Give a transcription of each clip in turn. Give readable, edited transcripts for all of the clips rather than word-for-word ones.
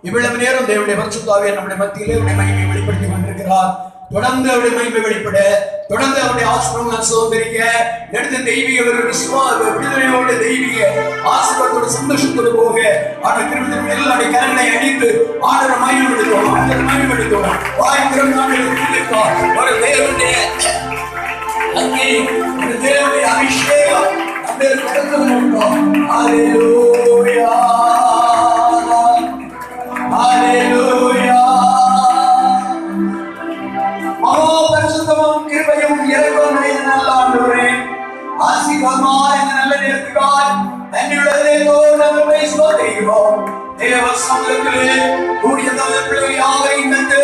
இவ்வளவு நேரம் தேவனுடைய பரிசுத்த ஆவியானவர் நம்முடைய மத்தியிலே அவருடைய மகிமையை வெளிப்படுத்தி கொண்டிருக்கிறார். தொடர்ந்து அவருடைய மகிமை வெளிப்பட, தொடர்ந்து அவருடைய ஆசீர்வாதம் சுதந்திரிக்க, எடுத்த தெய்வீக விடுதலையோட தெய்வீக ஆசீர்வாதத்தோட சந்தோஷத்தோடு போக ஆண்டு திருப்பதி எல்லாருடைய கரங்களை அடித்து ஆண்டவரை மகிமைப்படுத்துவோம். ஆண்டவரை மகிமைப்படுத்துவோம். வாய் திறந்து ஒரு தேவனுடைய அங்கே ஒரு தேவனுடைய அபிஷேகம் அந்த ஹalleluya ஹalleluya. பரிசுத்தமும் கிருபையும் இரக்கமும் நிறைந்த நல்ல ஆண்டவரே, ஆசீர்வாதமான இந்த நல்ல நேரத்துக்காய் நன்றியுள்ளதே நாங்கள் ஸ்தோத்திரிக்கிறோம். தேவ சமூகத்திலே கூடிய பிள்ளைகள் யாவரையும் கண்டு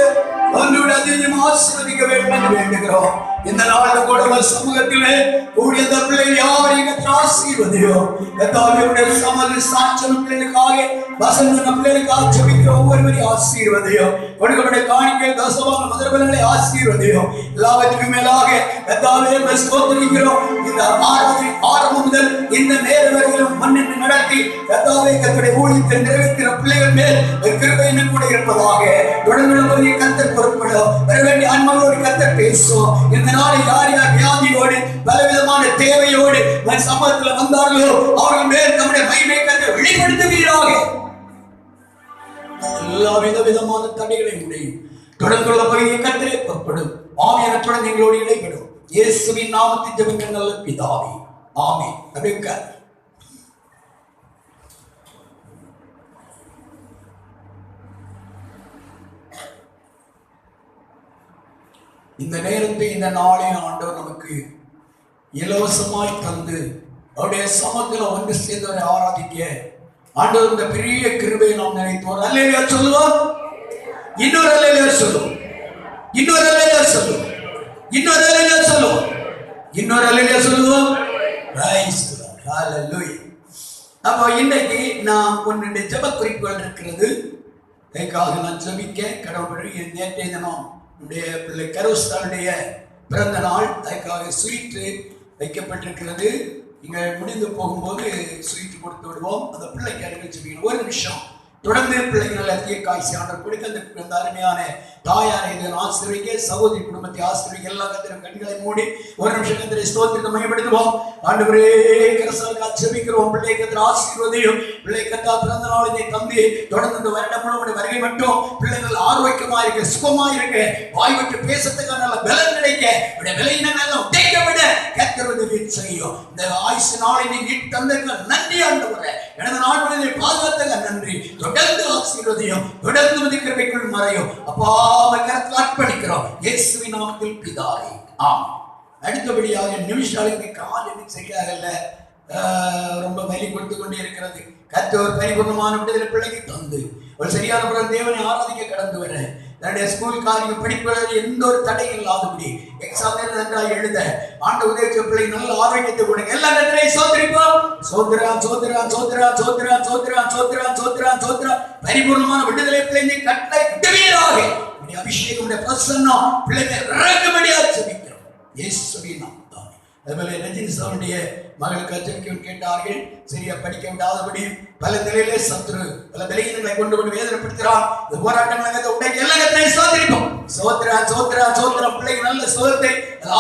ஒன்றுடன் அதிகம் ஆசீர்வதிக்க வேண்டும் என்று வேண்டுகிறோம். இந்த நாள் கூட சமூகத்திலே கூடிய பிள்ளைகள் யாவரையும் ஆசீர்வதியும். சமூக சாட்சியம் பிள்ளைகளுக்காக வசந்த பிள்ளைகளுக்காக ஜெபிக்கிற ஒவ்வொருவரையும் ஆசீர்வதியும். கொடுக்கப்பட்ட காணிக்கை தசமான மதுரபலங்களை ஆசீர்வதியும். எல்லாவற்றுக்கும் மேலாக ஸ்தோத்திரிக்கிறோம். இந்த ஆரம்பம் முதல் இந்த நேரம் வரையிலும் மண்ணிட்டு நடத்தி கர்த்தருடைய ஊழியத்தை நிறைவேற்றின பிள்ளைகள் மேல் கிருபை கூட இருப்பதாக தொடர்ந்து கர்த்தர் பொறுப்படும். வர வேண்டிய ஆன்மாவோடு கர்த்தர் பேசும். இந்த நாளை யார் யார் வியாதியோடு பலவிதமான தேவையோடு சமூகத்தில் வந்தார்களோ அவர்கள் மேல் நம்முடைய மகிமை கர்த்தர் வெளிப்படுத்துவீராக. எல்லா விதமான தடைகளை முடியும் தொடர்ந்துள்ள பகுதியை கர்த்தரே பொறுப்படும். ஆவியான தொடர்ந்து எங்களோடு இடைப்படும். இயேசுவின் நாமத்தில் ஜெபிக்கிற நல்ல பிதாவே, ஆமென். அப்படியே இந்த நேரத்தை இந்த நாளை ஆண்டவர் நமக்கு இலவசமாய் தந்து அவருடைய சமூகத்தில் ஒன்று சேர்ந்தவரை ஆராதிக்க ஆண்டவர் இந்த பெரிய கிருபையை நாம் நினைத்தோம். அல்லேலூயா சொல்லுவோம். இன்னொரு அல்லேலூயா சொல்லுவோம். இன்னொரு அல்லேலூயா சொல்லுவோம். இன்னொரு அல்லேலூயா சொல்லுவோம். இன்னொரு அல்லேலூயா சொல்லுவோம். Praise the Lord. ஹalleluya. அப்போ இன்னைக்கு நாம் ஒன்றுடைய ஜெப குறிப்புகள் இருக்கிறது. அதுக்காக நான் ஜெபிக்க கடவுளுடைய நேற்றைய தினம் நம்முடைய பிள்ளை கரோஸ்தாளுடைய பிறந்த நாள். அதுக்காக ஸ்வீட்டு வைக்கப்பட்டிருக்கிறது. நீங்கள் முடிந்து போகும்போது ஸ்வீட்டு கொடுத்து விடுவோம். அந்த பிள்ளைக்கு அறிவிச்சு ஒரு நிமிஷம் தொடர்ந்து பிள்ளைகள் காய்ச்சி ஆண்டவர் கொடுக்க அந்த அருமையான தாயாரை ஆசிரியங்க சகோதரி குடும்பத்தை ஆசிரியங்க எல்லா கத்திரம் கண்களை மூடி ஒரு நிமிஷம் கத்திரை ஸ்தோத்திரத்தை மையப்படுத்துவோம். ஆண்டவரே கரசாக ஜெபிக்கிறோம். பிள்ளை கத்திர ஆசீர்வதியும். பிள்ளை கத்தா பிறந்த நாள் இதை தந்தி தொடர்ந்து இந்த வருடம் முழுவதும் வருகை மட்டும் பிள்ளைகள் ஆரோக்கியமா இருக்க, சுகமா இருக்க, வாய் விட்டு பேசத்துக்கான நல்ல பலம் கிடைக்க, விளையினங்கள் உடைக்கப்பட கர்த்தர் உதவி செய்யும். இந்த ஆயுசு நாளை நீ தந்ததுக்கு நன்றி ஆண்டவரே. எனது நாள் முழுவதை பாதுகாத்தங்க நன்றி. தொடர்ந்து ஆசீர்வதியும். தொடர்ந்து மதிக்கிறவைக்குள் மறையும். அப்பா கரத்தில் அர்ப்பணிக்கிறோம் இயேசுவின் நாமத்தில் பிதாவே, ஆமென். அடுத்தபடியாக நிமிஷாலுக்கு கால் எனக்கு சரியாகல, ரொம்ப வலி கொடுத்து கொண்டே இருக்கிறது. கர்த்தர் பரிபூர்ணமான விடுதலை பிள்ளைக்கு தந்து ஒரு சரியான பிறகு தேவனை ஆராதிக்க கடந்து வர தன்னுடைய ஸ்கூல் காரியம் படிப்புகளில் எந்த ஒரு தடையும் இல்லாதபடி எக்ஸாம் நன்றாக எழுத ஆண்டு உதவி பிள்ளை நல்ல ஆரோக்கியத்தை கொடுங்க. எல்லா நேரத்தையும் சோதரிப்போம். சோதரான் சோதரான் சோதரான் சோதரான் சோதரான் சோதரான் சோதரான் சோதரான் பரிபூர்ணமான விடுதலை பிள்ளைங்க கட்டளை விடுவீராக. அபிஷேகம் பிரசன்னம் பிள்ளைங்க இறங்கும்படியாக ஜெபிக்கிறோம் இயேசுவின் நாமத்தில். அதுபோல ரஜினி சாருடைய மகளுக்கு அச்சரிக்கையும் கேட்டார்கள். சரியா படிக்க விடாதபடி பல நிலையிலே சத்துரு பல விலையினங்களை கொண்டு வேதனைப்படுத்துகிறார். இந்த போராட்டங்களை உடைக்க எல்லாத்தையும் சோதரிப்போம். சோத்ரா சோத்ரா சோத்ரா பிள்ளைங்க நல்ல சோதத்தை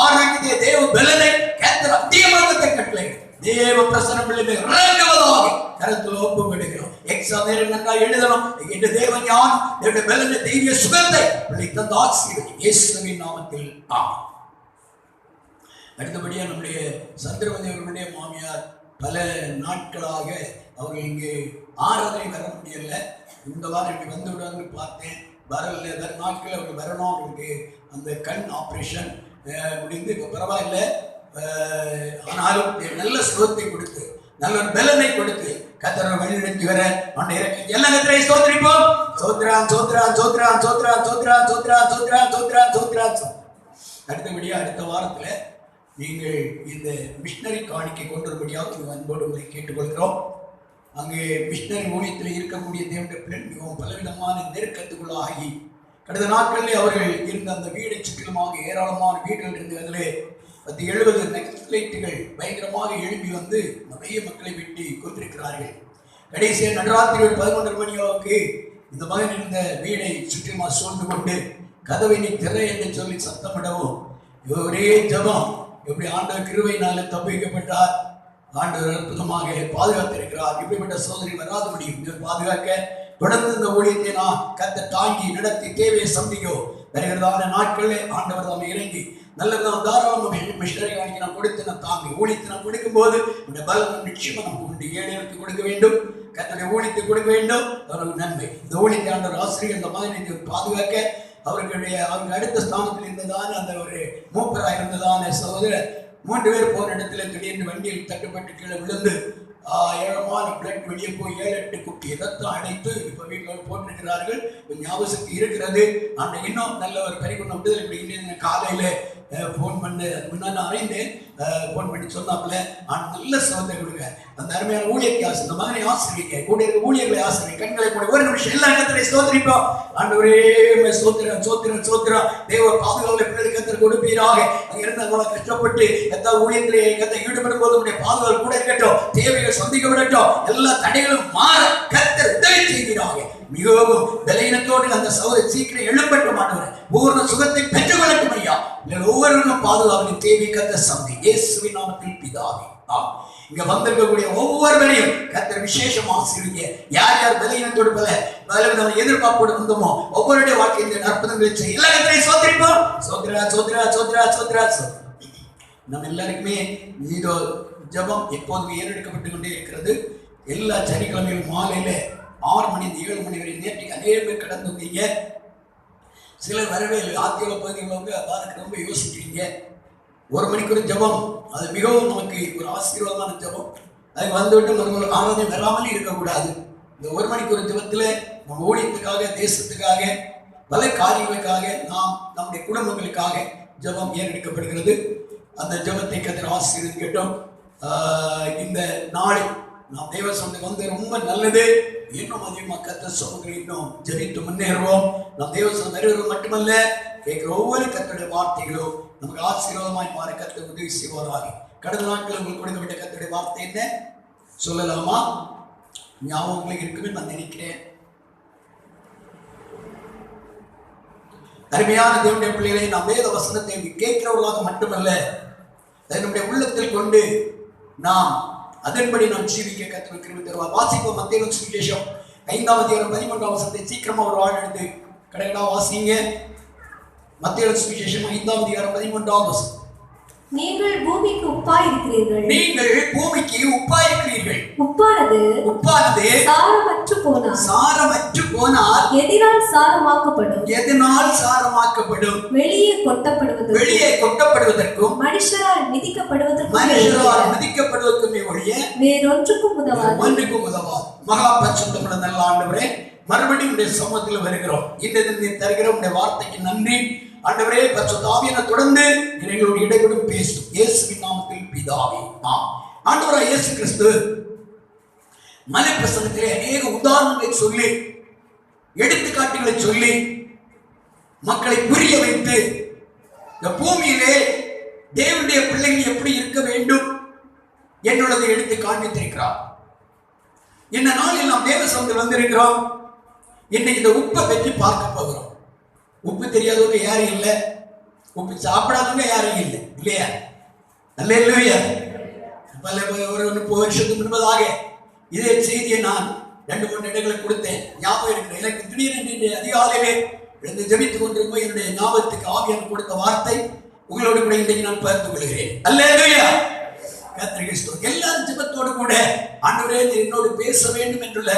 ஆரோக்கியத்தை தேவ பலனை கேத்திர அதிகமாக கட்டளை தேவ பிரசன்ன பிள்ளைகளை இறங்குவதாக கருத்தில் ஒப்பு விடுகிறோம். எக்ஸாம் நேரம் நன்றாக எழுதணும். இந்த தேவன் யான் தேவனுடைய பலனை தெய்வீக சுகத்தை பிள்ளை தந்த ஆசீர்வதி இயேசுவின் நாமத்தில், ஆமென். அடுத்தபடியாக நம்முடைய சந்திரவதி அவர்களுடைய மாமியார் பல நாட்களாக அவர்கள் இங்கே ஆராதனை வர முடியல. இந்த வாரம் இப்படி வந்து விடான்னு பார்த்தேன், வரல. வேறு நாட்கள் அவர்கள் வரணும். அவர்களுக்கு அந்த கண் ஆப்ரேஷன் முடிந்து இப்போ பரவாயில்லை. ஆனாலும் நல்ல சுகத்தை கொடுத்து நல்ல ஒரு பலனை கொடுத்து கர்த்தரை வழிநடத்தி வர எல்லா நேரத்திலையும் சோதரிப்போம். சோத்ரான் சோத்ரான் சோத்ரான் சோத்ரான் சோத்ரான் சோத்ரான் சோத்ரான் சோத்ரான் சோத்ரான். அடுத்தபடியாக அடுத்த வாரத்தில் நீங்கள் இந்த மிஷினரி காணிக்கை கொண்டு வரும்படியாக அன்போடு உங்களை கேட்டுக்கொள்கிறோம். அங்கே மிஷினரி ஊழியத்தில் இருக்கக்கூடிய தேவனுடைய பிள்ளைகள் மிகவும் பலவிதமான நெருக்கத்துக்குள்ளாகி கடந்த நாட்களில் அவர்கள் இருந்த அந்த வீடை சுற்றிலுமாக ஏராளமான வீடுகள் இருந்து அதிலே 70 நெக்லைட்டுகள் பயங்கரமாக எழுப்பி வந்து நிறைய மக்களை வெட்டி கொண்டிருக்கிறார்கள். கடைசியாக நடுராத்திரி 11:30 மணி அளவுக்கு இந்த மகன் இருந்த வீடை சுற்றிலுமா சூழ்ந்து கொண்டு கதவை நீ திரை என்று சொல்லி சத்தமிடவும் ஒரே ஜபம். எப்படி ஆண்டவர் கிருபையினால தப்பிக்கப்பட்டார். ஆண்டவர் அற்புதமாக பாதுகாத்திருக்கிறார். இப்படிப்பட்ட சோதனை வராத முடியும் பாதுகாக்க தொடர்ந்து இந்த ஊழியத்தை நான் கர்த்தர் தாங்கி நடத்தி தேவையை சந்திக்கோ வருகிறதான நாட்களில் ஆண்டவர் தாமே இறங்கி நல்ல தாராளமாக மிஷனரி வேலைக்கு நான் கொடுத்து நான் தாங்கி ஊழியத்தை நான் கொடுக்கும் போது இந்த பலம் நிச்சயமா நமக்கு உண்டு. ஏழைகளுக்கு கொடுக்க வேண்டும், கர்த்தருடைய ஊழியத்தை கொடுக்க வேண்டும், அவருக்கு நன்மை. இந்த ஊழியத்தை ஆண்டவர் ஆசிரியர் இந்த மாதிரி பாதுகாக்க அவங்க அடுத்த ஸ்தானத்தில் இருந்ததான அந்த ஒரு மூப்பராக இருந்ததான சகோதரர் 3 பேர் போன இடத்துல திடீர்னு வண்டியில் தட்டுப்பட்டு கீழே விழுந்து ஏழமான பிளட் வெளியே போய் 7-8 குட்டி ரத்தம் அடைத்து இப்ப வீட்டில் போட்டிருக்கிறார்கள். ஞாபகத்துக்கு இருக்கிறது. ஆனால் இன்னும் நல்ல ஒரு பரிகுணம் விடுதலை காலையில போன் பண்ண முன்னாடி அறிந்தேன். போன் பண்ணி சொன்னாப்புல ஆனால் நல்ல சோதனை கொடுங்க. அந்த அருமையான ஊழியத்தை இந்த மாதிரி ஆசிரியை கூட ஊழியர்களை ஆசிரியை கண்களை கூட ஒரு நிமிஷம் எல்லா இடத்துல சோதரிப்போம். ஆண்டவரே சோத்திரம் சோத்திரம் சோத்திரம் தேவ பாதுகாவலை பிள்ளைகள் கத்தர் கொடுப்பீராக. அங்க இருந்து அவங்கள கஷ்டப்பட்டு எந்த ஊழியத்திலே கத்தை ஈடுபடும் போது உடைய பாதுகாவல் கூட இருக்கட்டும், தேவைகள் சந்திக்கப்படட்டும், எல்லா தடைகளும் மாற கத்தர் உதவி செய்வீராக. மிகவும் பலவீனத்தோடு அந்த சகோதரி சீக்கிரம் எழுப்பட்ட மாட்டவர் பூர்ண சுகத்தை பெற்றுக் கொள்ளட்டும் ஐயா. ஒவ்வொருவரும் பாதுகாவலின் தேவை கத்த சந்தி இயேசுவின் நாமத்தில் பிதாவே. இங்க வந்திருக்கக்கூடிய ஒவ்வொருவரையும் கர்த்தர் விசேஷமா ஆசீர்வதிங்க. யார் யார் பலவீனத்தோடு பலவிதமான எதிர்பார்ப்போடு வந்தோமோ ஒவ்வொருடைய வாழ்க்கையில் அற்புதங்களை செய்ய எல்லா இடத்திலையும் சோதரிப்போம். சோதரா சோதரா சோதரா சோதரா சோதரா. நம்ம எல்லாருக்குமே இதோ ஜபம் எப்போதுமே ஏறெடுக்கப்பட்டு கொண்டே இருக்கிறது. எல்லா சனிக்கிழமையும் மாலையில 6 மணி 7 மணி வரை நேற்றுக்கு அநேக பேர் கடந்து வந்தீங்க. சிலர் வரவே இல்லை. ஆத்தியோட பகுதியில் அதுக்கு ரொம்ப யோசிக்கிறீங்க. 1 மணிக்கு ஒரு ஜபம், அது மிகவும் நமக்கு ஒரு ஆசீர்வாதமான ஜபம். அதுக்கு வந்துவிட்டு மறுபடியும் ஆரோக்கியம் வராமலே இருக்கக்கூடாது. இந்த 1 மணிக்கு ஒரு ஜபத்தில் நம்ம ஊழியத்துக்காக, தேசத்துக்காக, பல காரியங்களுக்காக, நாம் நம்முடைய குடும்பங்களுக்காக ஜபம் ஏறெடுக்கப்படுகிறது. அந்த ஜபத்தை கர்த்தர் ஆசீர்வதிக்கட்டும். இந்த நாளில் நாம் தேவ சொந்தம் வந்து ரொம்ப நல்லது. இன்னும் அதிகமாக கர்த்தர் சமூகத்தில் இன்னும் ஜெபித்து முன்னேறுவோம். நாம் தேவ சொந்தம் வருவது மட்டுமல்ல, கேட்கிற ஒவ்வொரு கர்த்தருடைய வார்த்தைகளும் நமக்கு ஆசீர்வாதமாய் மாற கர்த்தர் உதவி செய்வாராக. கடந்த நாட்கள் உங்களுக்கு கொடுக்கப்பட்ட கர்த்தருடைய வார்த்தை என்ன சொல்லலாமா? ஞாபகங்களுக்கு இருக்குமே நான் நினைக்கிறேன். அருமையான தேவனுடைய பிள்ளைகளை நாம் வேத வசனத்தை கேட்கிறவர்களாக மட்டுமல்ல, நம்முடைய உள்ளத்தில் கொண்டு நாம் அதன்படி நாம் ஜீவிக்க கர்த்தர் கிருபை தருவார். வாசிப்போம். மத்தேயு சுவிசேஷம் 5ஆம் அதிகாரம் 13ஆம் வசனத்தை சீக்கிரமா ஒரு ஆள் எடுத்து கடைகளா வாசிங்க. மத்தேயு சுவிசேஷம் 5ஆம் அதிகாரம் 13ஆம் வசனம். நீங்கள் பூமிக்கு உப்பாய் இருக்கிறீர்கள். நீங்கள் பூமிக்கு உப்பாய் இருக்கிறீர்கள். உப்பானது சாரமற்று போனால் எதினால் சாரமாக்கப்படும். வெளியே கொட்டப்படுவதற்கும் மனுஷரால் மிதிக்கப்படுவதற்குமே ஒழிய வேறொன்றுக்கும் உதவாது. மகா பரிசுத்தமுள்ள நல்ல ஆண்டவரே, மறுபடியும் உடைய சமூகத்தில் வருகிறோம். இன்றைய தருகிற உடைய வார்த்தைக்கு நன்றி ஆண்டவரே. பரிசுத்த ஆவியானவர் தொடர்ந்து எங்களோடு இடைபெடும் பேசும் இயேசுவின் நாமத்தில் பிதாவே. ஆண்டவராகிய இயேசு கிறிஸ்து மலை பிரசங்கத்திலே அநேக உதாரணங்களை சொல்லி, எடுத்துக்காட்டுகளை சொல்லி, மக்களை புரிய வைத்து இந்த பூமியிலே தேவனுடைய பிள்ளைகள் எப்படி இருக்க வேண்டும் என்றுள்ளதை எடுத்து காண்பித்திருக்கிறார். இந்த நாளில் நாம் தேவ சமூகத்தில் வந்திருக்கிறோம். இன்னைக்கு இந்த உப்பை பற்றி பார்க்க போகிறோம். உப்பு தெரியாதவங்க யாரும் இல்லை, உப்பு சாப்பிடாதவங்க யாரும் இல்லை, இல்லையா? நல்ல இல்லையா? ஒரு 30 வருஷத்துக்கு முன்பதாக இதே செய்தியை நான் 2-3 இடங்களை கொடுத்தேன். ஞாபகம் இருக்கிறேன். எனக்கு திடீரென்று அதிகாலையிலே எழுந்து ஜெபித்துக் கொண்டிருக்கும் என்னுடைய ஞாபகத்துக்கு ஆவியானவர் கொடுத்த வார்த்தை உங்களோடு கூட இன்றைக்கு நான் பகிர்ந்து கொள்கிறேன். அல்லேலூயா. எல்லாரும் ஜெபத்தோடு கூட ஆண்டவரே என்னோடு பேச வேண்டும் என்றுள்ள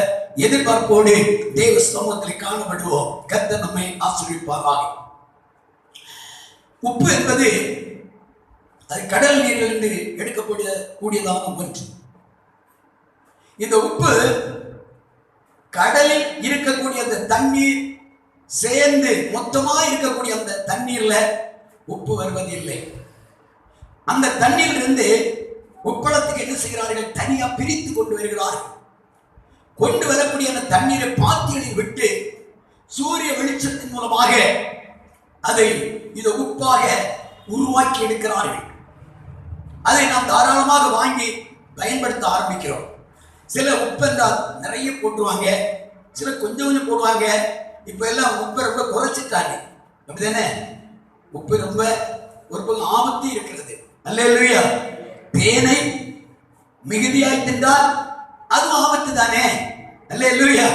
எதிர்பார்ப்போடு தேவ சமூகத்தில் காணப்படுவோம். கர்த்தர் நம்மை ஆசீர்வதிப்பாராக. உப்பு என்பது அது கடல் நீரிலிருந்து எடுக்கக்கூடியதான ஒன்று. இந்த உப்பு கடலில் இருக்கக்கூடிய அந்த தண்ணீர் சேர்ந்து மொத்தமா இருக்கக்கூடிய அந்த தண்ணீர்ல உப்பு வருவதில்லை. அந்த தண்ணீரிலிருந்து உப்பளத்துக்கு என்ன செய்கிறார்கள்? தனியா பிரித்து கொண்டு வருகிறார்கள். கொண்டு வரக்கூடிய அந்த தண்ணீரை பாத்திகளில் விட்டு சூரிய வெளிச்சத்தின் மூலமாக அதை இதை உப்பாக உருவாக்கி எடுக்கிறார்கள். அதை நாம் தாராளமாக வாங்கி பயன்படுத்த ஆரம்பிக்கிறோம். சில உப்பு என்றால் நிறைய போட்டுருவாங்க, சில கொஞ்சம் கொஞ்சம் போடுவாங்க. இப்ப எல்லாம் உப்பை ரொம்ப குறைச்சிட்டாங்க, அப்படிதானே? உப்பு ரொம்ப ஒரு பக்கம் ஆபத்து இருக்கிறது. அல்லேலூயா. தேனை மிகுதியாய் தின்றால் அதுவும் ஆபத்து தானே. அல்லேலூயா.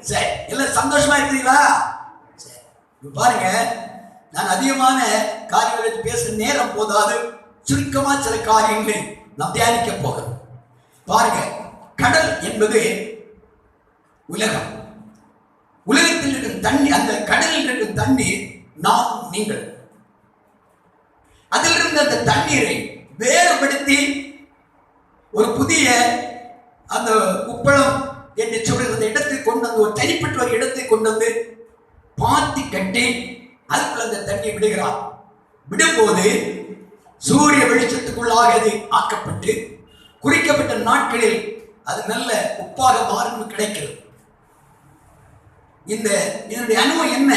சரி, எல்லாம் சந்தோஷமா இருக்கிறீங்களா? சரி, பாருங்க, நான் அதிகமான காரியங்களை பேச நேரம் போதாது. சுருக்கமா சில காரியங்களை நாம் தியானிக்க போகிறோம். பாருங்க, கடல் என்பது உலகம். உலகத்தில் இருக்கிற தண்ணி, அந்த கடலில் இருக்கிற தண்ணீர் நாம் நீங்கள். அதிலிருந்து அந்த தண்ணீரை வேறுபடுத்தி ஒரு புதிய அந்த உப்பளம் என்று சொல்லுகிற இடத்தை கொண்டு வந்து, ஒரு தனிப்பட்ட ஒரு இடத்தை கொண்டு வந்து பாத்தி கட்டி அதுக்குள்ள அந்த தண்ணி விடுகிறார். விடும்போது சூரிய வெளிச்சத்துக்குள்ளாக அது ஆக்கப்பட்டு குறிக்கப்பட்ட நாட்களில் அது நல்ல உப்பாக மாறும் கிடைக்கிறது. இதனுடைய அனுபவம் என்ன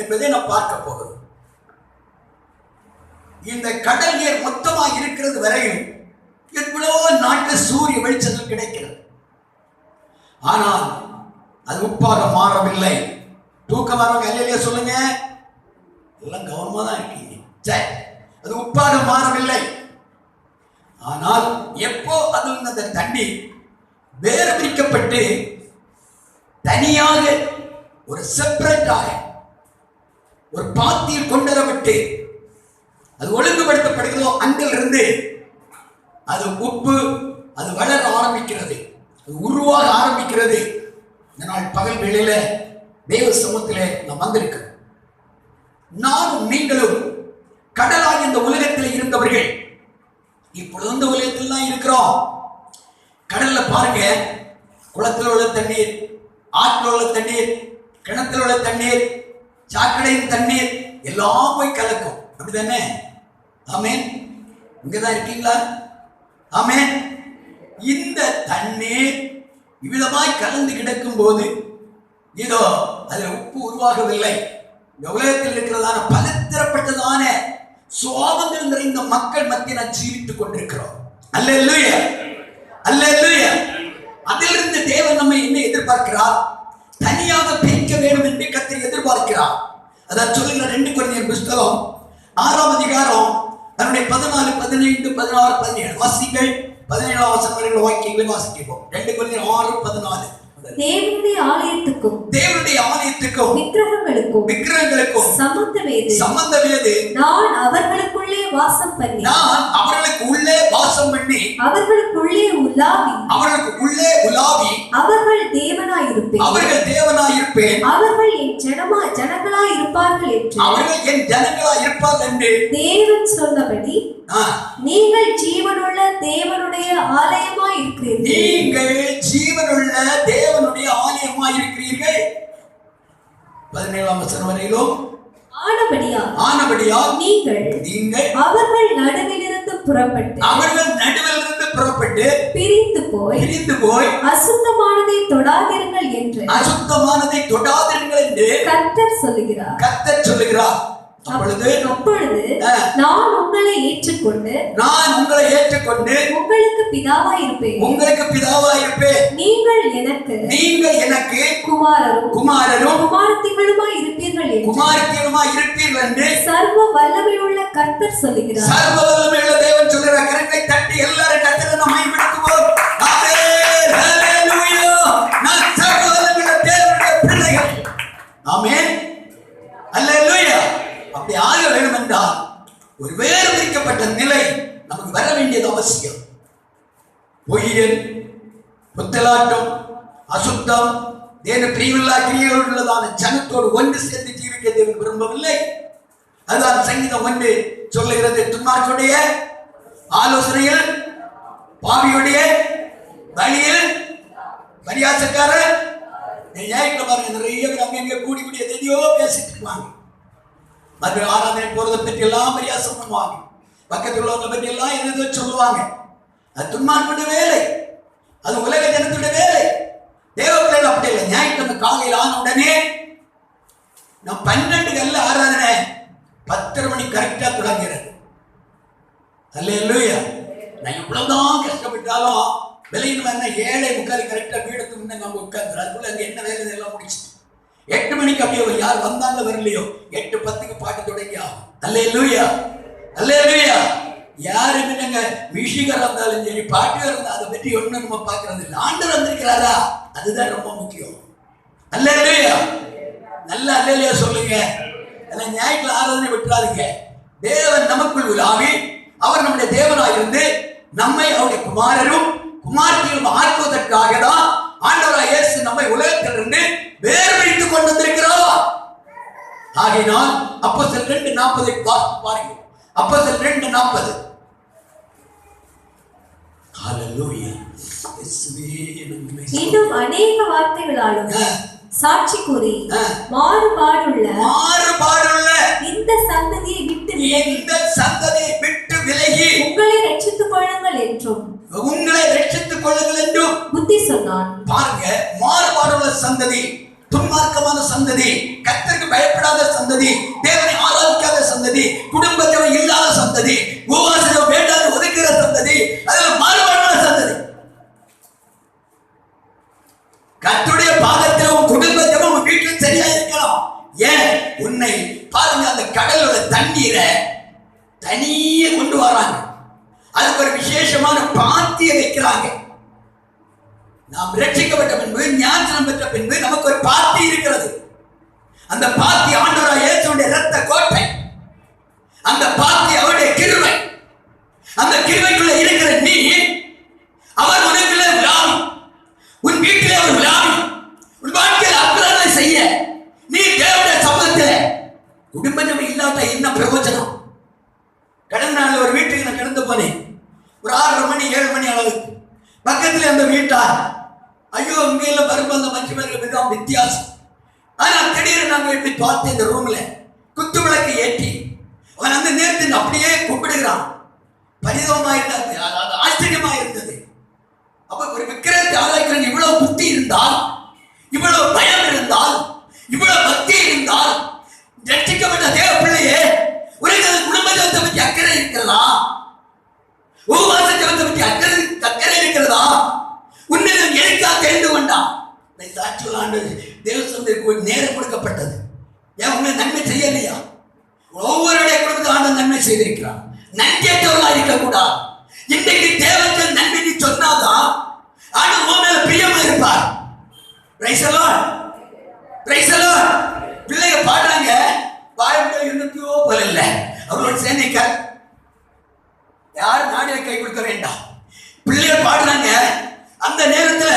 என்பதை நாம் பார்க்க போகிறோம். இந்த கடல் நீர் மொத்தமாக இருக்கிறது வரையில் எவ்வளவோ நாட்கள் சூரிய வெளிச்சத்தில் கிடைக்கிறது. ஆனால் அது உப்பாக மாறவில்லை. தூக்கம் வரவங்க அல்லையா சொல்லுங்க, எல்லாம் கவனமா தான் இருக்கீங்க. சரி, அது உப்பாக மாறவில்லை. ஆனால் எப்போ அது அந்த தண்ணீர் வேறு பிரிக்கப்பட்டு தனியாக ஒரு செப்பரேட்டாக ஒரு பாத்தியில் கொண்டுவரப்பட்டு அது ஒழுங்குபடுத்தப்படுகிறதோ அங்கிலிருந்து அது உப்பு அது வளர ஆரம்பிக்கிறது, அது உருவாக ஆரம்பிக்கிறது. இதனால் பகல் வேளையில தேவ சமூகத்திலே நாம் வந்திருக்கிறோம். நானும் நீங்களும் கடலாக இந்த உலகத்தில் இருந்தவர்கள். இப்பொழுது இந்த உலகத்தில் தான் இருக்கிறோம். கடல்ல பாருங்க, குளத்தில் உள்ள தண்ணீர், ஆற்றில் உள்ள தண்ணீர், கிணத்துல உள்ள தண்ணீர், சாக்கடையின் தண்ணீர் எல்லாம் போய் கலக்கும். அப்படிதானே? ஆமென். இங்கதான் இருக்கீங்களா? ஆமென். இந்த தண்ணீர் இவ்விதமாய் கலந்து கிடக்கும் போது இதோ அதில் உப்பு உருவாகவில்லை. இந்த உலகத்தில் இருக்கிறதான பலதரப்பட்டதான சுவாபங்கள் நிறைந்த மக்கள் மத்தியில் நான் ஜீவித்துக் கொண்டிருக்கிறோம். அல்லேலூயா, அல்லேலூயா. அதிலிருந்து தேவன் நம்மை என்ன எதிர்பார்க்கிறார்? தனியாக பிரிக்க வேண்டும் என்று கர்த்தர் எதிர்பார்க்கிறார். அதான் சொல்லுகிற 2 கொரிந்தியர் புத்தகம் 6ஆம் அதிகாரம் அதனுடைய 14, 15, 16, 17 வாசிங்கள். 17ஆம் வசனம் வரையிலுள்ள வாக்கியங்களை வாசிக்கிறோம். 2 கொரிந்தியர் 6:14. தேவனுடைய ஆலயத்துக்கும் விக்கிரகங்களுக்கும் சம்பந்தம் ஏது? நான் அவர்களுக்குள்ளே வாசம் பண்ணி அவர்களுக்குள்ளே உலாவி அவர்கள் தேவனாயிருப்பேன் அவர்கள் என் ஜனங்களாய் இருப்பார்கள் என்று தேவன் சொன்னபடி நீங்கள் ஜீவனுள்ள தேவனுடைய ஆலயமாய் இருக்கிறீர்கள். 17ஆம் வசனம் வரையிலும் ஆனபடியா நீங்கள் அவர்கள் நடுவிலிருந்து புறப்பட்டு பிரிந்து போய் அசுத்தமானதை தொடாதிருங்கள் என்று கர்த்தர் சொல்லுகிறார். அப்பொழுது நான் உங்களை ஏற்றுக்கொண்டு உங்களுக்கு பிதாவாய் இருப்பேன். நீங்கள் எனக்கு குமாரரும் குமாரத்திகளுமாய் இருப்பீர்கள் என்று சர்வ வல்லமையுள்ள கர்த்தர் சொல்லுகிறார். சர்வ வல்லமையுள்ள தேவன் சொல்லுகிறார். கரங்களை தட்டி எல்லாரும் கர்த்தரை நாம் மகிமைப்படுத்துவோம். ஆமென், ஹல்லேலூயா. நான் சர்வ வல்லமையுள்ள தேவனுடைய பிள்ளைகள். ஆமென், ஹல்லேலூயா. அப்படி ஆக வேண்டும் என்றால் ஒரு வேறு பிரிக்கப்பட்ட நிலை நமக்கு வர வேண்டியது அவசியம். பொய்யன், புத்தலாட்டம், அசுத்தம், தேவ பிரியமில்லா கிரியைகள் உள்ளதான ஜனத்தோடு ஒன்று சேர்ந்து ஜீவிக்க தேவன் விரும்பவில்லை. அதுதான் சங்கீதம் 1 சொல்லுகிறது. துன்மார்க்கனுடைய ஆலோசனையில், பாவியுடைய வழியில் பரியாசக்காரர். ஞாயிற்று பாருங்க, நிறைய பேர் அங்கங்க கூடி எதையோ பேசிட்டு இருப்பாங்க. மற்ற ஆராதனை போறதை பற்றி எல்லாம் பரியாசம் பண்ணுவாங்க. பக்கத்தில் உள்ளவங்களை பற்றி எல்லாம் எதோ சொல்லுவாங்க. அது துன்மார்க்கனுடைய வேலை, அது உலக ஜனத்துடைய வேலை. தேவ பிள்ளைகள் அப்படி இல்லை. ஞாயிற்றுக்கிழமை காலையில் ஆன உடனே நான் 12 ஆராதனை 10:30 மணி கரெக்டா தொடங்கிறது. அல்லேலூயா. நான் எவ்வளவுதான் கஷ்டப்பட்டாலும் விலையின்னு என்ன 7:45 கரெக்டா வீடுக்கு முன்ன நம்ம உட்கார்ந்து அதுக்குள்ள அங்க என்ன வேலை எல்லாம் முடிச்சுட்டு 8 மணிக்கு அப்படியே யார் வந்தாங்க வரலையோ 8:10 பாட்டு தொடங்கி ஆகும். அல்லேலூயா, அல்லேலூயா. யாருக்கு நாங்க மியூசிக்கர் இருந்தாலும் சரி, பாட்டு இருந்தாலும் அதை பற்றி ஒண்ணு நம்ம பார்க்கறது இல்லை. ஆண்டவர் வந்திருக்கிறாரா, அதுதான் ரொம்ப முக்கியம். அல்லேலூயா. நல்ல அல்லேலூயா சொல்லுங்க. எல்லாம் ஞாயிற்றுல ஆராதனை விட்டுறாதீங்க. தேவன் நமக்குள் உலாவி அவர் நம்முடைய தேவனாய் இருந்து நம்மை அவருடைய குமாரரும் குமாரத்திலும் ஆக்குவதற்காக தான் ஆண்டவராய் இயேசு நம்மை உலகத்திலிருந்து வேறுபடுத்திக் கொண்டு வந்திருக்கிறார். ஆகையினால் அப்போஸ்தலர் 2:40 பாருங்க. அப்போஸ்தலர் 2:40. ஹalleluya. இன்னும் அநேக வார்த்தைகளாலும் சாட்சி கூறி மாறுபாடுள்ள இந்த சந்ததியை விட்டு விலகி உங்களை ரட்சித்துக் கொள்ளுங்கள் என்றும் புத்தி சொன்னான். பாருங்க, மாறுபாடுள்ள சந்ததி, துன்மார்க்கமான சந்ததி, கர்த்தருக்கு பயப்படாத சந்ததி, தேவனை ஆராதிக்காத சந்ததி, குடும்பத்தை இல்லாத சந்ததி, உபவாசம் வேண்டாத ஒதுக்கிற சந்ததி, அதில் மாறுபாடுள்ள சந்ததி. கர்த்தருடைய பாதத்திலும் குடும்பத்திலும் வீட்டில் சரியா இருக்கலாம். ஏன் உன்னை பாருங்க, அந்த கடலோட தண்ணீரை தனியே கொண்டு வராங்க. அதுக்கு ஒரு விசேஷமான பாத்தியை வைக்கிறாங்க. நாம் ரட்சிக்கப்பட்ட பின்பு, ஞானம் பெற்ற பின்பு நமக்கு ஒரு பாத்தி இருக்கிறது. அந்த பாத்தி ஆண்டவராகிய இயேசுவுடைய இரத்த கோட்டை. அந்த பாத்தி அவருடைய கிருபை. அந்த கிருபைக்குள்ள இருக்கிற நீ, அவர் உனக்குள்ள விழாவி, உன் வீட்டிலே அவர் விழாவி, உன் வாழ்க்கையில் அற்புதங்களை செய்ய நீ தேவனுடைய சமூகத்தில் குடும்பம் இல்லாத என்ன பிரயோஜனம்? கடந்த நாள் ஒரு வீட்டுக்கு நான் கடந்து போனேன். ஒரு 6:30 மணி 7 மணி அளவுக்கு பக்கத்தில் அந்த வீட்டார், ஐயோ இங்க வரும்போது அந்த மஞ்சள் மிகவும் வித்தியாசம். ஆனா திடீர்னு நாங்கள் எப்படி பார்த்தேன், இந்த ரூம்ல குத்து விளக்கு ஏற்றி அவன் அந்த நேரத்தில் அப்படியே கூப்பிடுகிறான். பரிதமா இருந்தது, ஆச்சரியமா இருந்தது. அப்ப ஒரு விக்கிரத்தை ஆராய்க்கிறேன். இவ்வளவு புத்தி இருந்தால், இவ்வளவு பயம் இருந்தால், இவ்வளவு பக்தி இருந்தால், ரட்சிக்கப்பட்ட தேவ பிள்ளையே, உனக்கு குடும்ப ஜபத்தை பற்றி அக்கறை இருக்கிறதா? உபவாச ஜபத்தை பற்றி அக்கறை இருக்கிறதா? உன்னிடம் எனக்கா தெரிந்து கொண்டான். தேவசத்துக்கு நேரம் கொடுக்கப்பட்டது. ஏன் உன்னை நன்மை செய்யலையா? ஒவ்வொருடைய குடும்பத்தை ஆண்டு நன்மை செய்திருக்கிறான். நன்றியற்றவர்களா இருக்கக்கூடாது. இன்றைக்கு தேவத்தை நன்மை நீ சொன்னாதான் ஆண்டு உன் மேல பிரியமா இருப்பார். Price the Lord, praise the Lord. பிள்ளைங்க பாடுறாங்க, வாய்ப்பு இருந்துச்சோ போல இல்ல, அவரோட சேர்ந்திக்க யாரும் நாடியை கை கொடுக்க வேண்டாம். பிள்ளைங்க பாடுறாங்க, அந்த நேரத்துல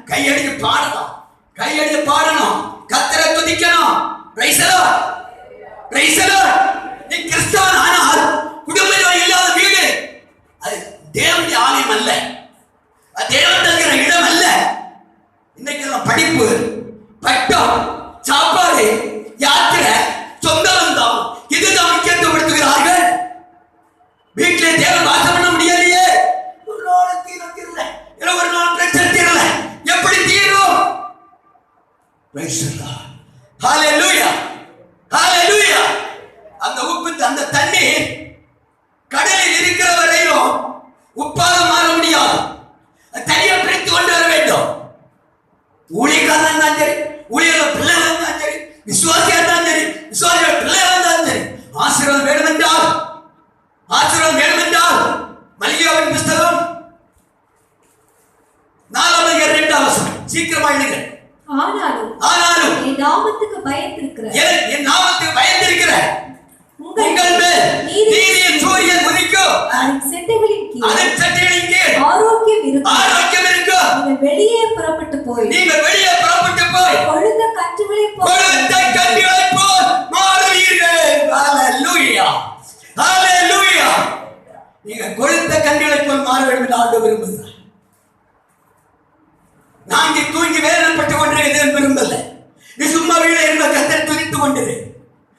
கையடிச்சு பாடணும், கையடிச்சு பாடணும், கர்த்தரை துதிக்கணும். Praise the Lord, praise the Lord. நீ கிறிஸ்தவன் ஆனால் குடும்பம் இல்லாத வீடு அது தேவனுடைய ஆலயம் அல்ல, அது தேவன் தங்கிற இடம் அல்ல. இன்னைக்கு படிப்பு, பட்டம், சாப்பாடு, யாத்திரை, சொந்த பந்தம் இதுதான் முக்கியத்துவப்படுத்துகிறார்கள். வீட்டிலே தேவன் வாசம் பண்ண முடியலையே, ஒரு நாள் தீரல, ஒரு நாள் பிரச்சனை தீரல, எப்படி தீரும்? பிரைஸ் தி லார்ட், ஹalleluya, ஹalleluya. அந்த உப்பு, அந்த தண்ணீர் கடலில் இருக்கிற வரையிலும் உப்பாக மாற முடியாது. தனியாக பிரித்து கொண்டு வர வேண்டும். ஊழியக்காரன் இருந்தாலும் சரி, ஊழியர்கள் பிள்ளைகள் இருந்தாலும் சரி, விசுவாசியா இருந்தாலும் சரி, விசுவாசிகள் பிள்ளைகள் இருந்தாலும் சரி, ஆசீர்வாதம் வேணும் என்றால், ஆசீர்வாதம் வேணும் என்றால் மல்கியாவின் புஸ்தகம் 4:2 சீக்கிரமா எழுதுங்க. ஆனாலும் என் நாமத்துக்கு பயந்திருக்கிற உங்கள் மேல் நீதியின் சூரியன் உதிக்கும், அதன் செட்டைகளின் கீழ் ஆரோக்கியம் இருக்கும். நீங்கள் வெளியே புறப்பட்டு போய் கொழுந்த கன்றுகளைப் போல் மாறுவீர்கள். ஹalleluya, ஹalleluya. நீங்க கொழுந்த கன்றுகளைப் போல் மாற வேண்டும் என்று ஆண்டவர் விரும்புகிறார். நான் தூங்கி வேதனைப்பட்டுக் கொண்டிருக்கிறேன் விரும்பல. நீ சும்மா வீடு இருந்த கர்த்தரை துதித்துக் கொண்டிரு.